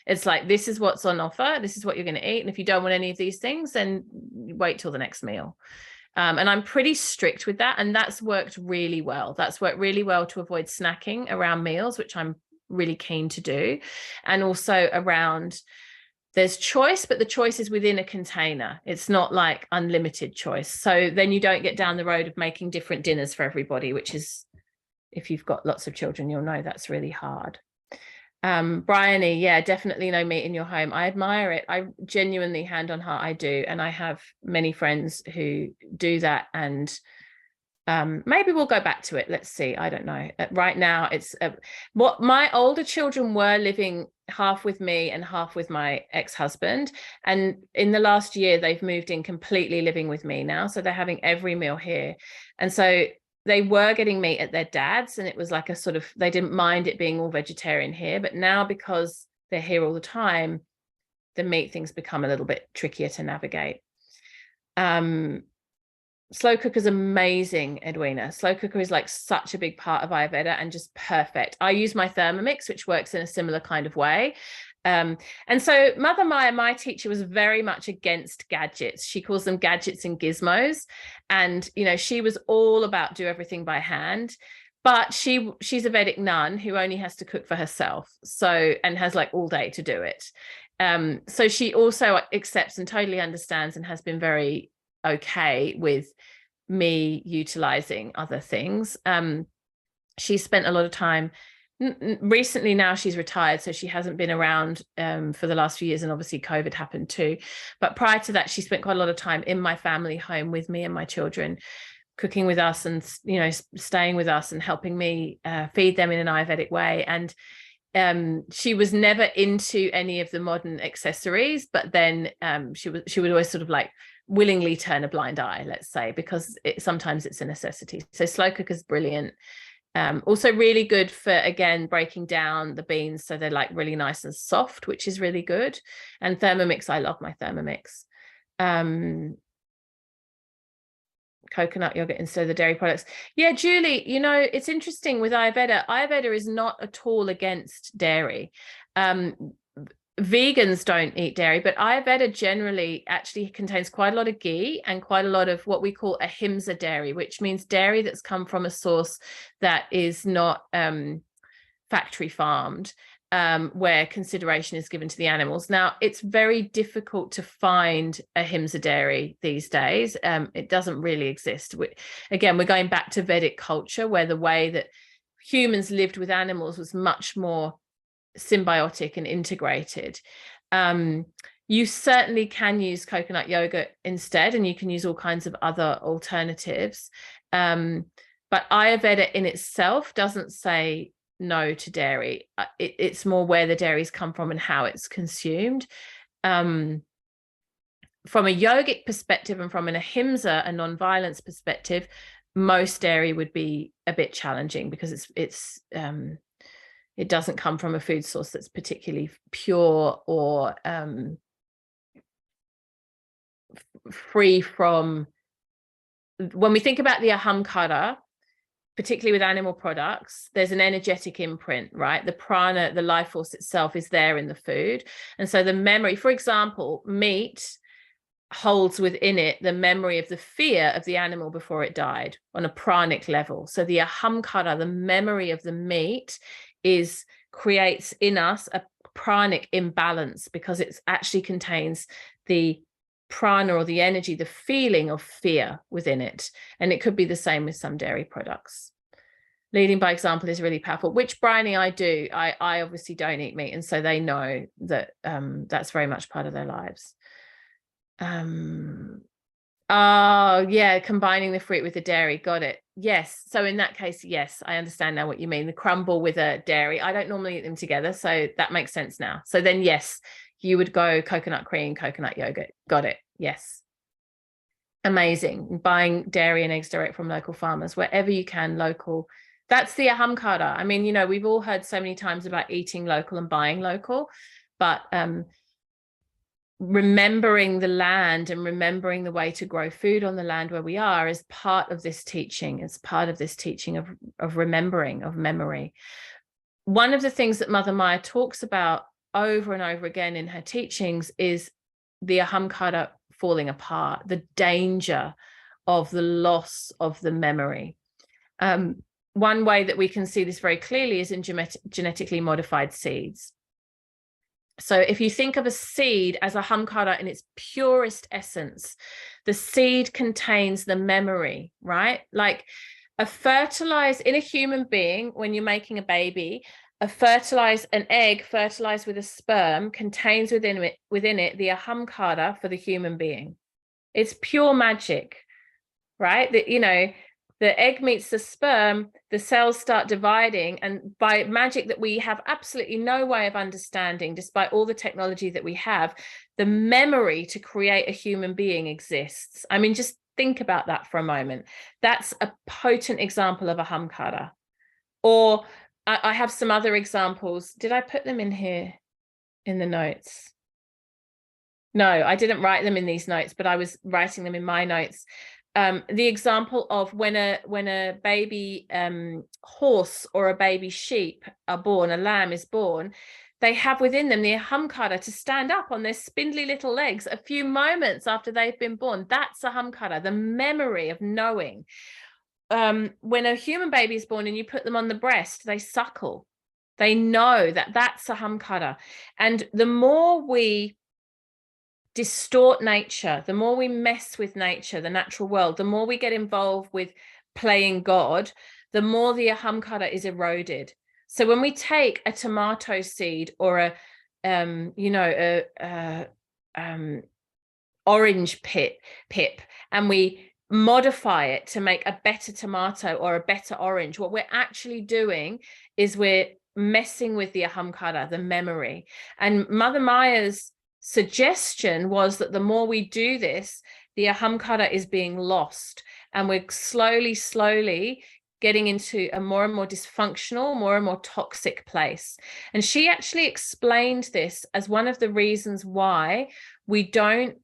it's like, this is what's on offer, this is what you're going to eat, and if you don't want any of these things, then wait till the next meal. And I'm pretty strict with that, and that's worked really well. That's worked really well to avoid snacking around meals, which I'm really keen to do. And also around, there's choice, but the choice is within a container. It's not like unlimited choice. So then you don't get down the road of making different dinners for everybody, which is, if you've got lots of children, you'll know that's really hard. Bryony, yeah, definitely no meat in your home. I admire it. I genuinely, hand on heart, I do. And I have many friends who do that. And Maybe we'll go back to it. Let's see. I don't know. Right now, it's what my older children were living half with me and half with my ex-husband. And in the last year, they've moved in completely living with me now. So they're having every meal here. And so they were getting meat at their dad's, and it was like a sort of, they didn't mind it being all vegetarian here. But now, because they're here all the time, the meat things become a little bit trickier to navigate. Slow cooker is amazing, Edwina. Slow cooker is like such a big part of Ayurveda and just perfect. I use my Thermomix, which works in a similar kind of way. And so Mother Maya, my teacher, was very much against gadgets. She calls them gadgets and gizmos. And, you know, she was all about do everything by hand. But she's a Vedic nun who only has to cook for herself. So, and has like all day to do it. So she also accepts and totally understands and has been very okay with me utilizing other things. She spent a lot of time recently. Now she's retired, so she hasn't been around for the last few years, and obviously COVID happened too. But prior to that, she spent quite a lot of time in my family home with me and my children, cooking with us and, you know, staying with us and helping me feed them in an Ayurvedic way. And she was never into any of the modern accessories, but then she would always sort of like willingly turn a blind eye, let's say, because sometimes it's a necessity. So slow cooker is brilliant. Also really good for, again, breaking down the beans so they're like really nice and soft, which is really good. And Thermomix, I love my Thermomix. Coconut yogurt instead of the dairy products. Yeah, Julie, you know, it's interesting with Ayurveda. Ayurveda is not at all against dairy. Vegans don't eat dairy, but Ayurveda generally actually contains quite a lot of ghee and quite a lot of what we call ahimsa dairy, which means dairy that's come from a source that is not factory farmed, where consideration is given to the animals. Now, it's very difficult to find ahimsa dairy these days. It doesn't really exist. Again, we're going back to Vedic culture, where the way that humans lived with animals was much more symbiotic and integrated. You certainly can use coconut yogurt instead, and you can use all kinds of other alternatives. But Ayurveda in itself doesn't say no to dairy. It's more where the dairies come from and how it's consumed. From a yogic perspective and from an ahimsa, a non-violence perspective, most dairy would be a bit challenging because it doesn't come from a food source that's particularly pure or free from. When we think about the ahamkara, particularly with animal products, there's an energetic imprint, right? The prana, the life force itself, is there in the food. And so the memory, for example, meat holds within it the memory of the fear of the animal before it died on a pranic level. So the ahamkara, the memory of the meat, creates in us a pranic imbalance because it actually contains the prana or the energy, the feeling of fear within it. And it could be the same with some dairy products. Leading by example is really powerful, which Bryony I do. I obviously don't eat meat, and so they know that that's very much part of their lives. Oh yeah, combining the fruit with the dairy. Got it. Yes. So in that case, yes, I understand now what you mean. The crumble with a dairy. I don't normally eat them together, so that makes sense now. So then yes, you would go coconut cream, coconut yogurt. Got it. Yes. Amazing. Buying dairy and eggs direct from local farmers, wherever you can, local. That's the ahamkara. I mean, you know, we've all heard so many times about eating local and buying local, but remembering the land and remembering the way to grow food on the land where we are is part of this teaching. It's part of this teaching of remembering, of memory. One of the things that Mother Maya talks about over and over again in her teachings is the ahamkara falling apart, the danger of the loss of the memory. One way that we can see this very clearly is in genetically modified seeds. So if you think of a seed as ahamkara in its purest essence, the seed contains the memory, right? Like a fertilized in a human being, when you're making a baby, an egg fertilized with a sperm contains within it the ahamkara for the human being. It's pure magic, right? That, you know, the egg meets the sperm, the cells start dividing, and by magic that we have absolutely no way of understanding, despite all the technology that we have, the memory to create a human being exists. I mean, just think about that for a moment. That's a potent example of Ahamkara. Or I have some other examples. Did I put them in here in the notes? No, I didn't write them in these notes, but I was writing them in my notes. The example of when a baby horse or a baby sheep are born, a lamb is born, they have within them the Ahamkara to stand up on their spindly little legs a few moments after they've been born. That's Ahamkara, the memory of knowing. When a human baby is born and you put them on the breast, they suckle. They know that that's Ahamkara. And the more we distort nature, the more we mess with nature, the natural world, the more we get involved with playing God, the more the Ahamkara is eroded. So when we take a tomato seed or orange pip and we modify it to make a better tomato or a better orange, what we're actually doing is we're messing with the Ahamkara, the memory. And Mother Maya's suggestion was that the more we do this, the Ahamkara is being lost, and we're slowly getting into a more and more dysfunctional, more and more toxic place. And she actually explained this as one of the reasons why we don't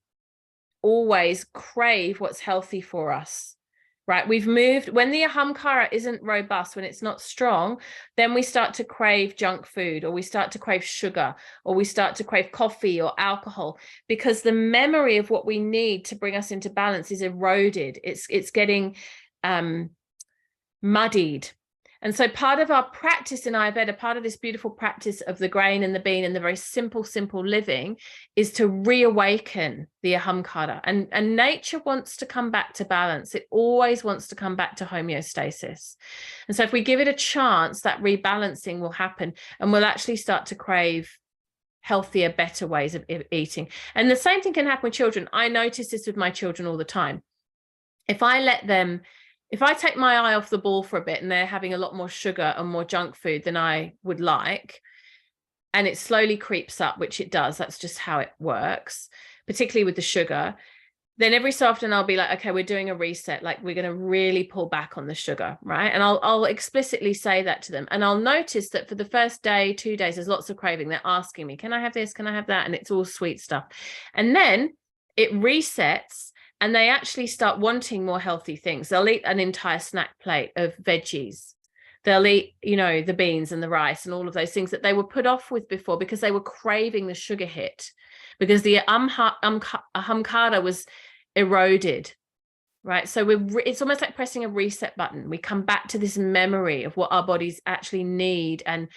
always crave what's healthy for us. Right? We've moved, when the Ahamkara isn't robust, when it's not strong, then we start to crave junk food, or we start to crave sugar, or we start to crave coffee or alcohol, because the memory of what we need to bring us into balance is eroded. It's getting muddied. And so part of our practice in Ayurveda, part of this beautiful practice of the grain and the bean and the very simple living, is to reawaken the Ahamkara. And nature wants to come back to balance. It always wants to come back to homeostasis. And so if we give it a chance, that rebalancing will happen, and we'll actually start to crave healthier, better ways of eating. And the same thing can happen with children. I notice this with my children all the time. If I take my eye off the ball for a bit and they're having a lot more sugar and more junk food than I would like, and it slowly creeps up, which it does, that's just how it works, particularly with the sugar, then every so often I'll be like, okay, we're doing a reset, like we're going to really pull back on the sugar, right? And I'll explicitly say that to them. And I'll notice that for the first day, 2 days, there's lots of craving. They're asking me, can I have this? Can I have that? And it's all sweet stuff. And then it resets, and they actually start wanting more healthy things. They'll eat an entire snack plate of veggies. They'll eat, the beans and the rice and all of those things that they were put off with before because they were craving the sugar hit, because the Ahamkara was eroded, right? So it's almost like pressing a reset button. We come back to this memory of what our bodies actually need. And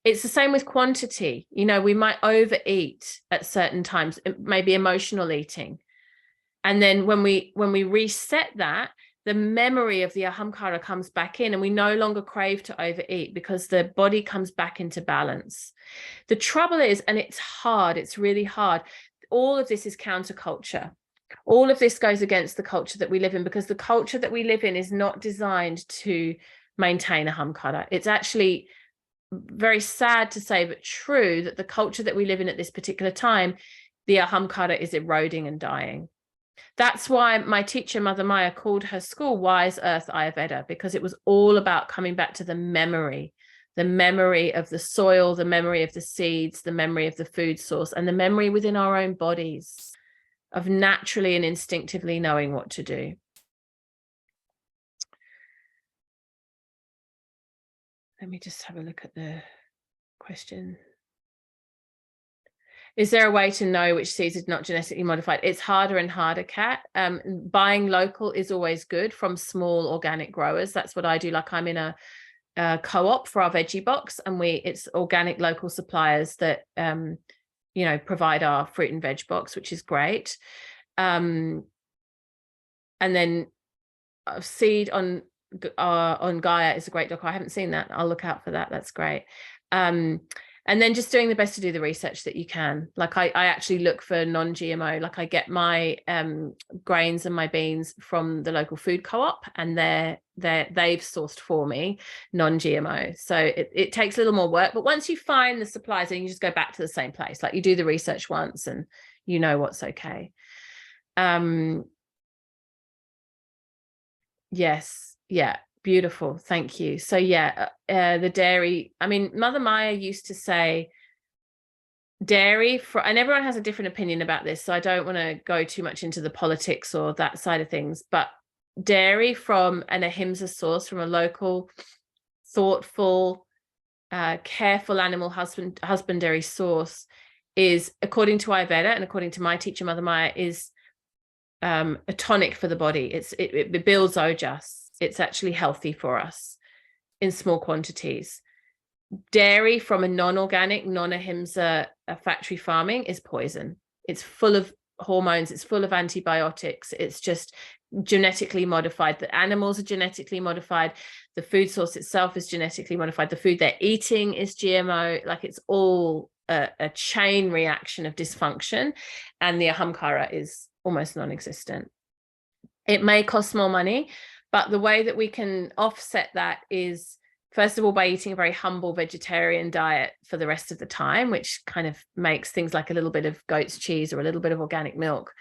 it's the same with quantity. We might overeat at certain times, maybe emotional eating. And then when we reset that, the memory of the Ahamkara comes back in, and we no longer crave to overeat because the body comes back into balance. The trouble is, and it's hard, it's really hard, all of this is counterculture. All of this goes against the culture that we live in, because the culture that we live in is not designed to maintain Ahamkara. It's actually very sad to say, but true, that the culture that we live in at this particular time, the Ahamkara is eroding and dying. That's why my teacher, Mother Maya, called her school Wise Earth Ayurveda, because it was all about coming back to the memory of the soil, the memory of the seeds, the memory of the food source, and the memory within our own bodies of naturally and instinctively knowing what to do. Let me just have a look at the question. Is there a way to know which seeds are not genetically modified? It's harder and harder, Kat. Buying local is always good from small organic growers. That's what I do. Like, I'm in a co-op for our veggie box, and it's organic local suppliers that provide our fruit and veg box, which is great. And then Seed on Gaia is a great doc. I haven't seen that. I'll look out for that. That's great. And then just doing the best to do the research that you can. Like I actually look for non-GMO. Like I get my grains and my beans from the local food co-op, and they've sourced for me non-GMO. So it takes a little more work, but once you find the supplies, then you just go back to the same place. Like you do the research once and you know what's okay. Yes, yeah, beautiful, thank you. So yeah, the dairy, I mean, Mother Maya used to say dairy and everyone has a different opinion about this, so I don't want to go too much into the politics or that side of things, but dairy from an ahimsa source, from a local, thoughtful, careful animal husbandry source, is, according to Ayurveda and according to my teacher Mother Maya, is a tonic for the body. It builds ojas. It's actually healthy for us in small quantities. Dairy from a non-organic, non-ahimsa factory farming is poison. It's full of hormones. It's full of antibiotics. It's just genetically modified. The animals are genetically modified. The food source itself is genetically modified. The food they're eating is GMO. Like it's all a chain reaction of dysfunction, and the ahamkara is almost non-existent. It may cost more money, but the way that we can offset that is, first of all, by eating a very humble vegetarian diet for the rest of the time, which kind of makes things like a little bit of goat's cheese or a little bit of organic milk.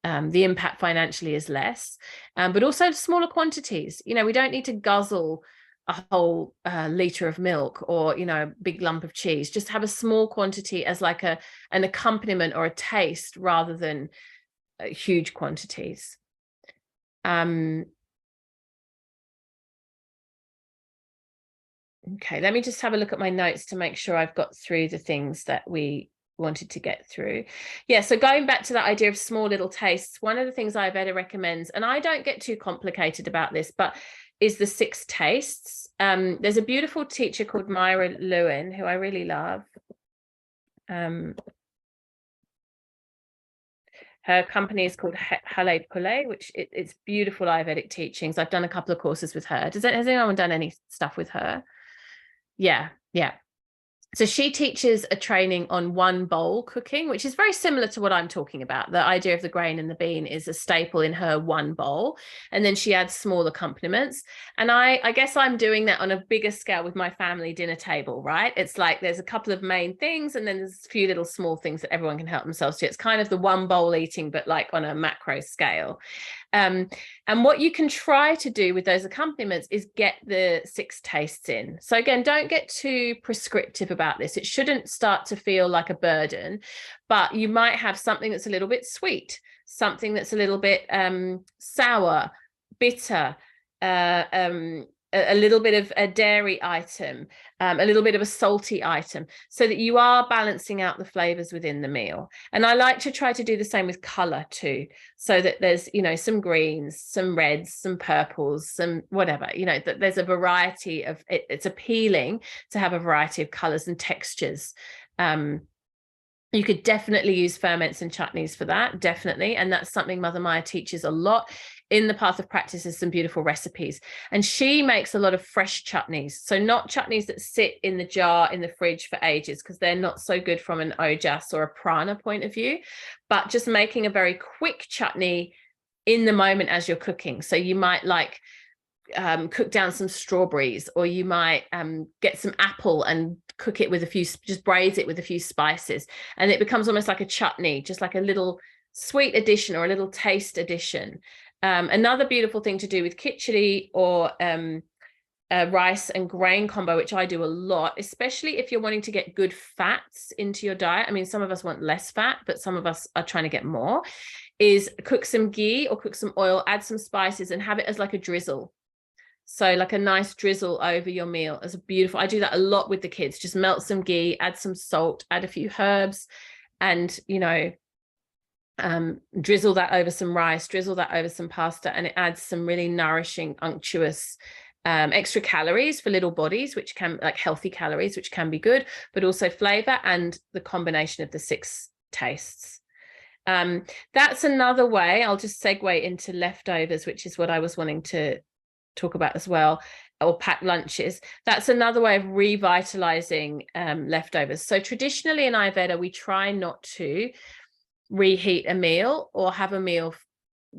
The impact financially is less, but also smaller quantities. You know, we don't need to guzzle a whole liter of milk or, you know, a big lump of cheese. Just have a small quantity as like an accompaniment or a taste, rather than huge quantities. Okay, let me just have a look at my notes to make sure I've got through the things that we wanted to get through. Yeah, so going back to that idea of small little tastes, one of the things Ayurveda recommends, and I don't get too complicated about this, but is the 6 tastes. There's a beautiful teacher called Myra Lewin, who I really love. Her company is called Hale Pule, which it's beautiful Ayurvedic teachings. I've done a couple of courses with her. Has anyone done any stuff with her? Yeah. So she teaches a training on one bowl cooking, which is very similar to what I'm talking about. The idea of the grain and the bean is a staple in her one bowl. And then she adds small accompaniments. And I guess I'm doing that on a bigger scale with my family dinner table, right? It's like there's a couple of main things and then there's a few little small things that everyone can help themselves to. It's kind of the one bowl eating, but like on a macro scale. And what you can try to do with those accompaniments is get the 6 tastes in. So again, don't get too prescriptive about this. It shouldn't start to feel like a burden, but you might have something that's a little bit sweet, something that's a little bit sour, bitter, a little bit of a dairy item, a little bit of a salty item, so that you are balancing out the flavors within the meal. And I like to try to do the same with color too, so that there's, you know, some greens, some reds, some purples, some whatever, you know, that there's a variety of it. It's appealing to have a variety of colors and textures. You could definitely use ferments and chutneys for that, definitely. And that's something Mother Maya teaches a lot. In the Path of Practice is some beautiful recipes. And she makes a lot of fresh chutneys. So not chutneys that sit in the jar in the fridge for ages, because they're not so good from an ojas or a prana point of view, but just making a very quick chutney in the moment as you're cooking. So you might like cook down some strawberries, or you might get some apple and cook it with just braise it with a few spices, and it becomes almost like a chutney, just like a little sweet addition or a little taste addition. Another beautiful thing to do with khichdi or rice and grain combo, which I do a lot, especially if you're wanting to get good fats into your diet. I mean, some of us want less fat, but some of us are trying to get more, is cook some ghee or cook some oil, add some spices and have it as like a drizzle. So like a nice drizzle over your meal as a beautiful, I do that a lot with the kids. Just melt some ghee, add some salt, add a few herbs, and, you know, drizzle that over some rice, drizzle that over some pasta, and it adds some really nourishing, unctuous, extra calories for little bodies, which can, like healthy calories, which can be good, but also flavor and the combination of the 6 tastes. That's another way. I'll just segue into leftovers, which is what I was wanting to talk about as well. or packed lunches, that's another way of revitalizing leftovers. So traditionally in Ayurveda, we try not to reheat a meal or have a meal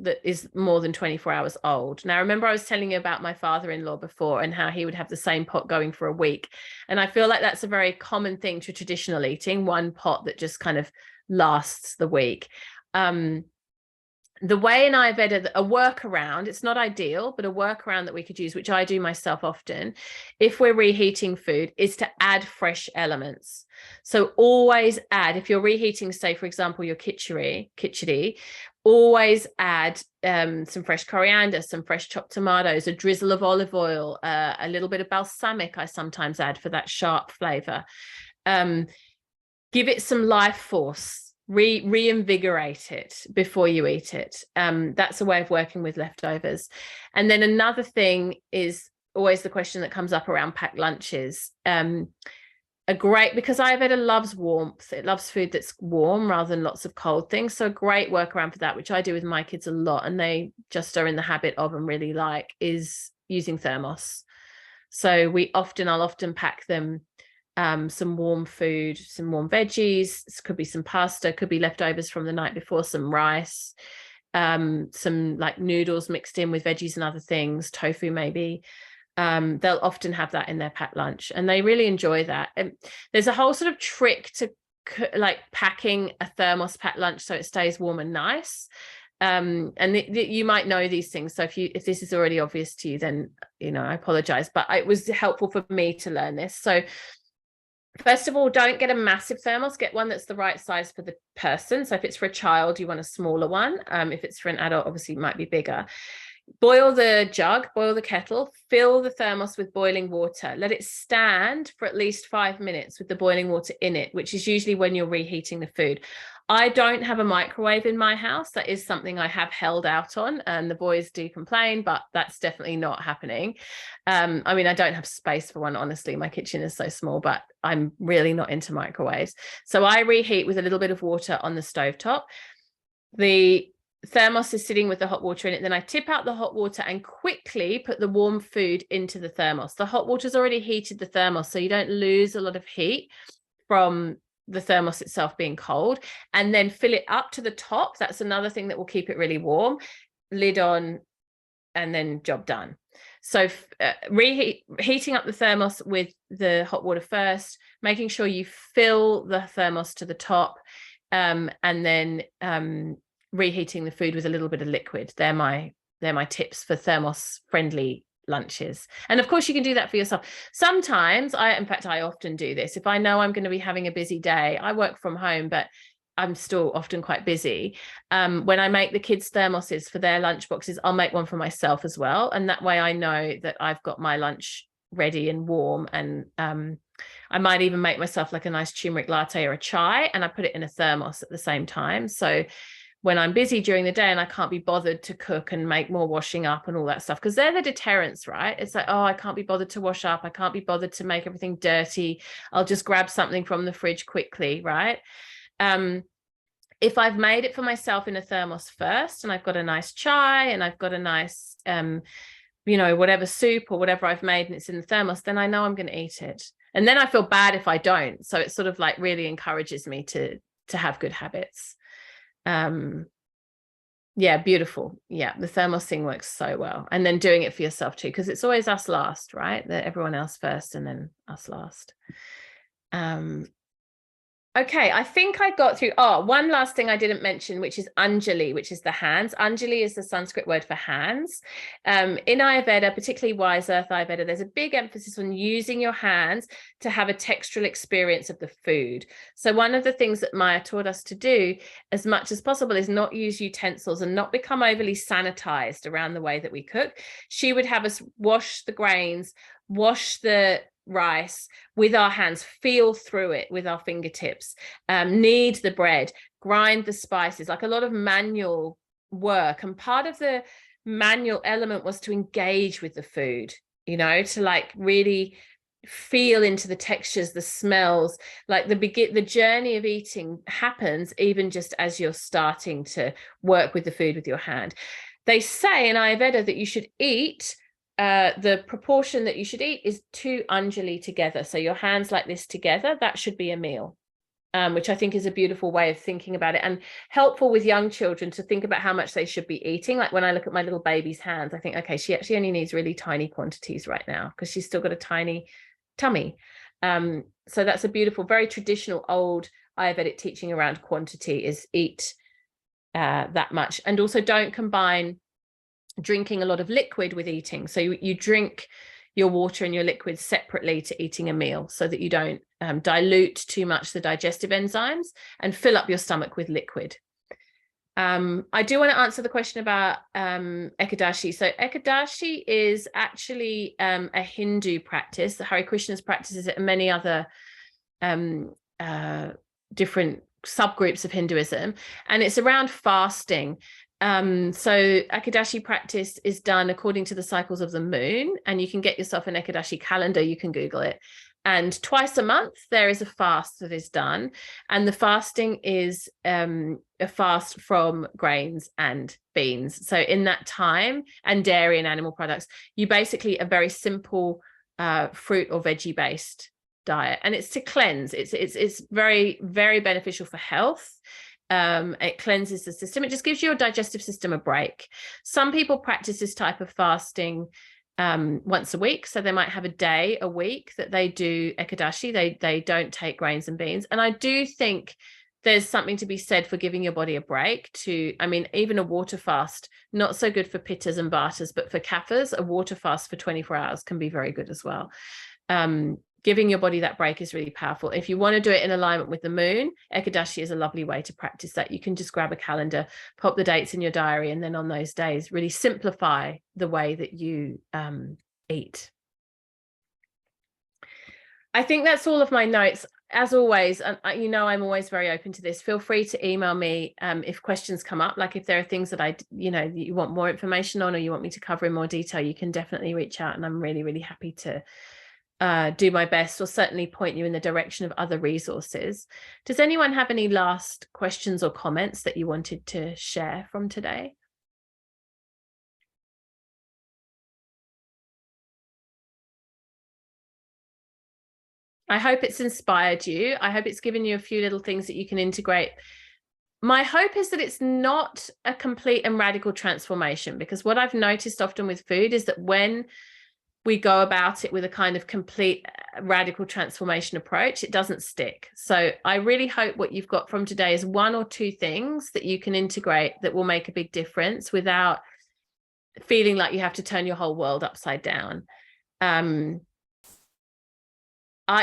that is more than 24 hours old. Now, remember I was telling you about my father-in-law before and how he would have the same pot going for a week. And I feel like that's a very common thing to traditional eating, one pot that just kind of lasts the week. The way in Ayurveda, a workaround, it's not ideal, but a workaround that we could use, which I do myself often, if we're reheating food, is to add fresh elements. So always add, if you're reheating, say, for example, your khichdi, always add some fresh coriander, some fresh chopped tomatoes, a drizzle of olive oil, a little bit of balsamic I sometimes add for that sharp flavor. Give it some life force. Reinvigorate it before you eat it. That's a way of working with leftovers. And then another thing is always the question that comes up around packed lunches. Because Ayurveda loves warmth. It loves food that's warm rather than lots of cold things. So a great workaround for that, which I do with my kids a lot, and they just are in the habit of and really like, is using thermos. So I'll often pack them some warm food, some warm veggies. This could be some pasta, could be leftovers from the night before, some rice, some like noodles mixed in with veggies and other things, tofu maybe. They'll often have that in their packed lunch and they really enjoy that. And there's a whole sort of trick to like packing a thermos packed lunch so it stays warm and nice. And you might know these things, so if this is already obvious to you, then I apologize, but it was helpful for me to learn this. So first of all, don't get a massive thermos, get one that's the right size for the person. So if it's for a child, you want a smaller one. If it's for an adult, obviously it might be bigger. Boil the jug, boil the kettle, fill the thermos with boiling water. Let it stand for at least 5 minutes with the boiling water in it, which is usually when you're reheating the food. I don't have a microwave in my house. That is something I have held out on, and the boys do complain, but that's definitely not happening. I mean, I don't have space for one, honestly. My kitchen is so small, but I'm really not into microwaves. So I reheat with a little bit of water on the stovetop. The thermos is sitting with the hot water in it. Then I tip out the hot water and quickly put the warm food into the thermos. The hot water's already heated the thermos, so you don't lose a lot of heat from the thermos itself being cold. And then fill it up to the top. That's another thing that will keep it really warm. Lid on, and then job done. So heating up the thermos with the hot water first, making sure you fill the thermos to the top, and then reheating the food with a little bit of liquid. They're my tips for thermos friendly lunches. And of course you can do that for yourself. Sometimes in fact I often do this. If I know I'm going to be having a busy day, I work from home, but I'm still often quite busy. When I make the kids thermoses for their lunch boxes, I'll make one for myself as well. And that way I know that I've got my lunch ready and warm. And I might even make myself like a nice turmeric latte or a chai, and I put it in a thermos at the same time. So when I'm busy during the day and I can't be bothered to cook and make more washing up and all that stuff, because they're the deterrents, right? It's like, oh, I can't be bothered to wash up. I can't be bothered to make everything dirty. I'll just grab something from the fridge quickly, right? If I've made it for myself in a thermos first, and I've got a nice chai and I've got a nice, whatever soup or whatever I've made and it's in the thermos, then I know I'm going to eat it. And then I feel bad if I don't. So it sort of like really encourages me to have good habits. Yeah, beautiful. Yeah, the thermos thing works so well. And then doing it for yourself too, because it's always us last, right? Everyone else first and then us last. Okay, I think I got through. Oh, one last thing I didn't mention, which is Anjali, which is the hands. Anjali is the Sanskrit word for hands. In Ayurveda, particularly Wise Earth Ayurveda, there's a big emphasis on using your hands to have a textural experience of the food. So one of the things that Maya taught us to do as much as possible is not use utensils and not become overly sanitized around the way that we cook. She would have us wash the grains, wash the rice with our hands, feel through it with our fingertips, knead the bread, grind the spices, like a lot of manual work. And part of the manual element was to engage with the food, to like really feel into the textures, the smells. Like the journey of eating happens even just as you're starting to work with the food with your hand. They say in Ayurveda that you should eat the proportion that you should eat is 2 anjali together. So your hands like this together, that should be a meal. Which I think is a beautiful way of thinking about it, and helpful with young children to think about how much they should be eating. Like when I look at my little baby's hands, I think, okay, she actually only needs really tiny quantities right now because she's still got a tiny tummy. So that's a beautiful, very traditional old Ayurvedic teaching around quantity, is eat that much. And also don't combine drinking a lot of liquid with eating. So you drink your water and your liquids separately to eating a meal, so that you don't dilute too much the digestive enzymes and fill up your stomach with liquid. I do want to answer the question about Ekadashi. So Ekadashi is actually a Hindu practice. The Hare Krishna's practices it, and many other different subgroups of Hinduism, and it's around fasting. So Ekadashi practice is done according to the cycles of the moon, and you can get yourself an Ekadashi calendar, you can Google it. And twice a month there is a fast that is done, and the fasting is a fast from grains and beans. So in that time, and dairy and animal products, you basically a very simple fruit or veggie based diet, and it's to cleanse. It's very, very beneficial for health. It cleanses the system. It just gives your digestive system a break. Some people practice this type of fasting once a week, so they might have a day a week that they do Ekadashi. They don't take grains and beans, and I do think there's something to be said for giving your body a break. I mean, even a water fast, not so good for pittas and vatas, but for kaphas, a water fast for 24 hours can be very good as well. Giving your body that break is really powerful. If you want to do it in alignment with the moon, Ekadashi is a lovely way to practice that. You can just grab a calendar, pop the dates in your diary, and then on those days, really simplify the way that you eat. I think that's all of my notes. As always, you know, I'm always very open to this. Feel free to email me if questions come up. Like if there are things that you want more information on, or you want me to cover in more detail, you can definitely reach out, and I'm really, really happy to do my best, or certainly point you in the direction of other resources. Does anyone have any last questions or comments that you wanted to share from today? I hope it's inspired you. I hope it's given you a few little things that you can integrate. My hope is that it's not a complete and radical transformation, because what I've noticed often with food is that when we go about it with a kind of complete radical transformation approach, it doesn't stick. So I really hope what you've got from today is 1 or 2 things that you can integrate that will make a big difference without feeling like you have to turn your whole world upside down.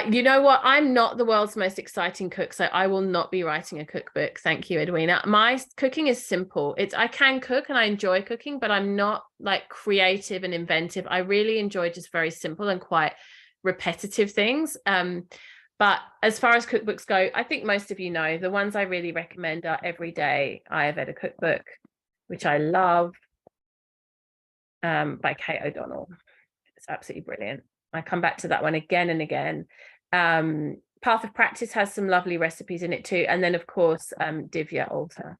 You know what? I'm not the world's most exciting cook, so I will not be writing a cookbook. Thank you, Edwina. My cooking is simple. I can cook and I enjoy cooking, but I'm not like creative and inventive. I really enjoy just very simple and quite repetitive things. But as far as cookbooks go, I think most of you know, the ones I really recommend are Everyday Ayurveda Cookbook, which I love, by Kate O'Donnell. It's absolutely brilliant. I come back to that one again and again. Path of Practice has some lovely recipes in it too. And then, of course, Divya Alta.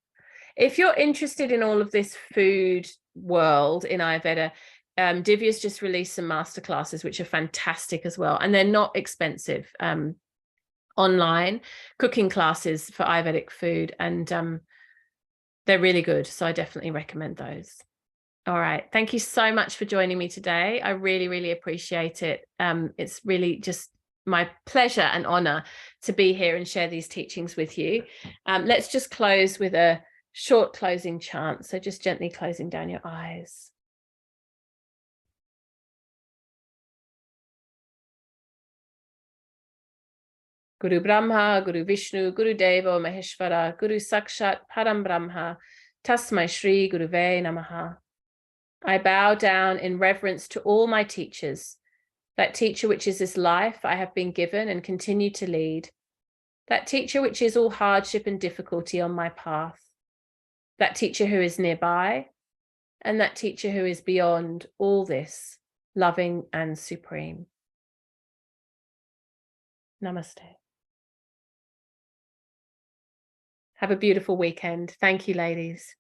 If you're interested in all of this food world in Ayurveda, Divya's just released some masterclasses, which are fantastic as well. And they're not expensive. Online cooking classes for Ayurvedic food. And they're really good. So I definitely recommend those. All right. Thank you so much for joining me today. I really, really appreciate it. It's really just my pleasure and honor to be here and share these teachings with you. Let's just close with a short closing chant. So just gently closing down your eyes. Guru Brahma, Guru Vishnu, Guru Deva, Maheshwara, Guru Sakshat, Param Brahma, Tasmai Shri Guruve Namaha. I bow down in reverence to all my teachers, that teacher which is this life I have been given and continue to lead, that teacher which is all hardship and difficulty on my path, that teacher who is nearby, and that teacher who is beyond all this, loving and supreme. Namaste. Have a beautiful weekend. Thank you, ladies.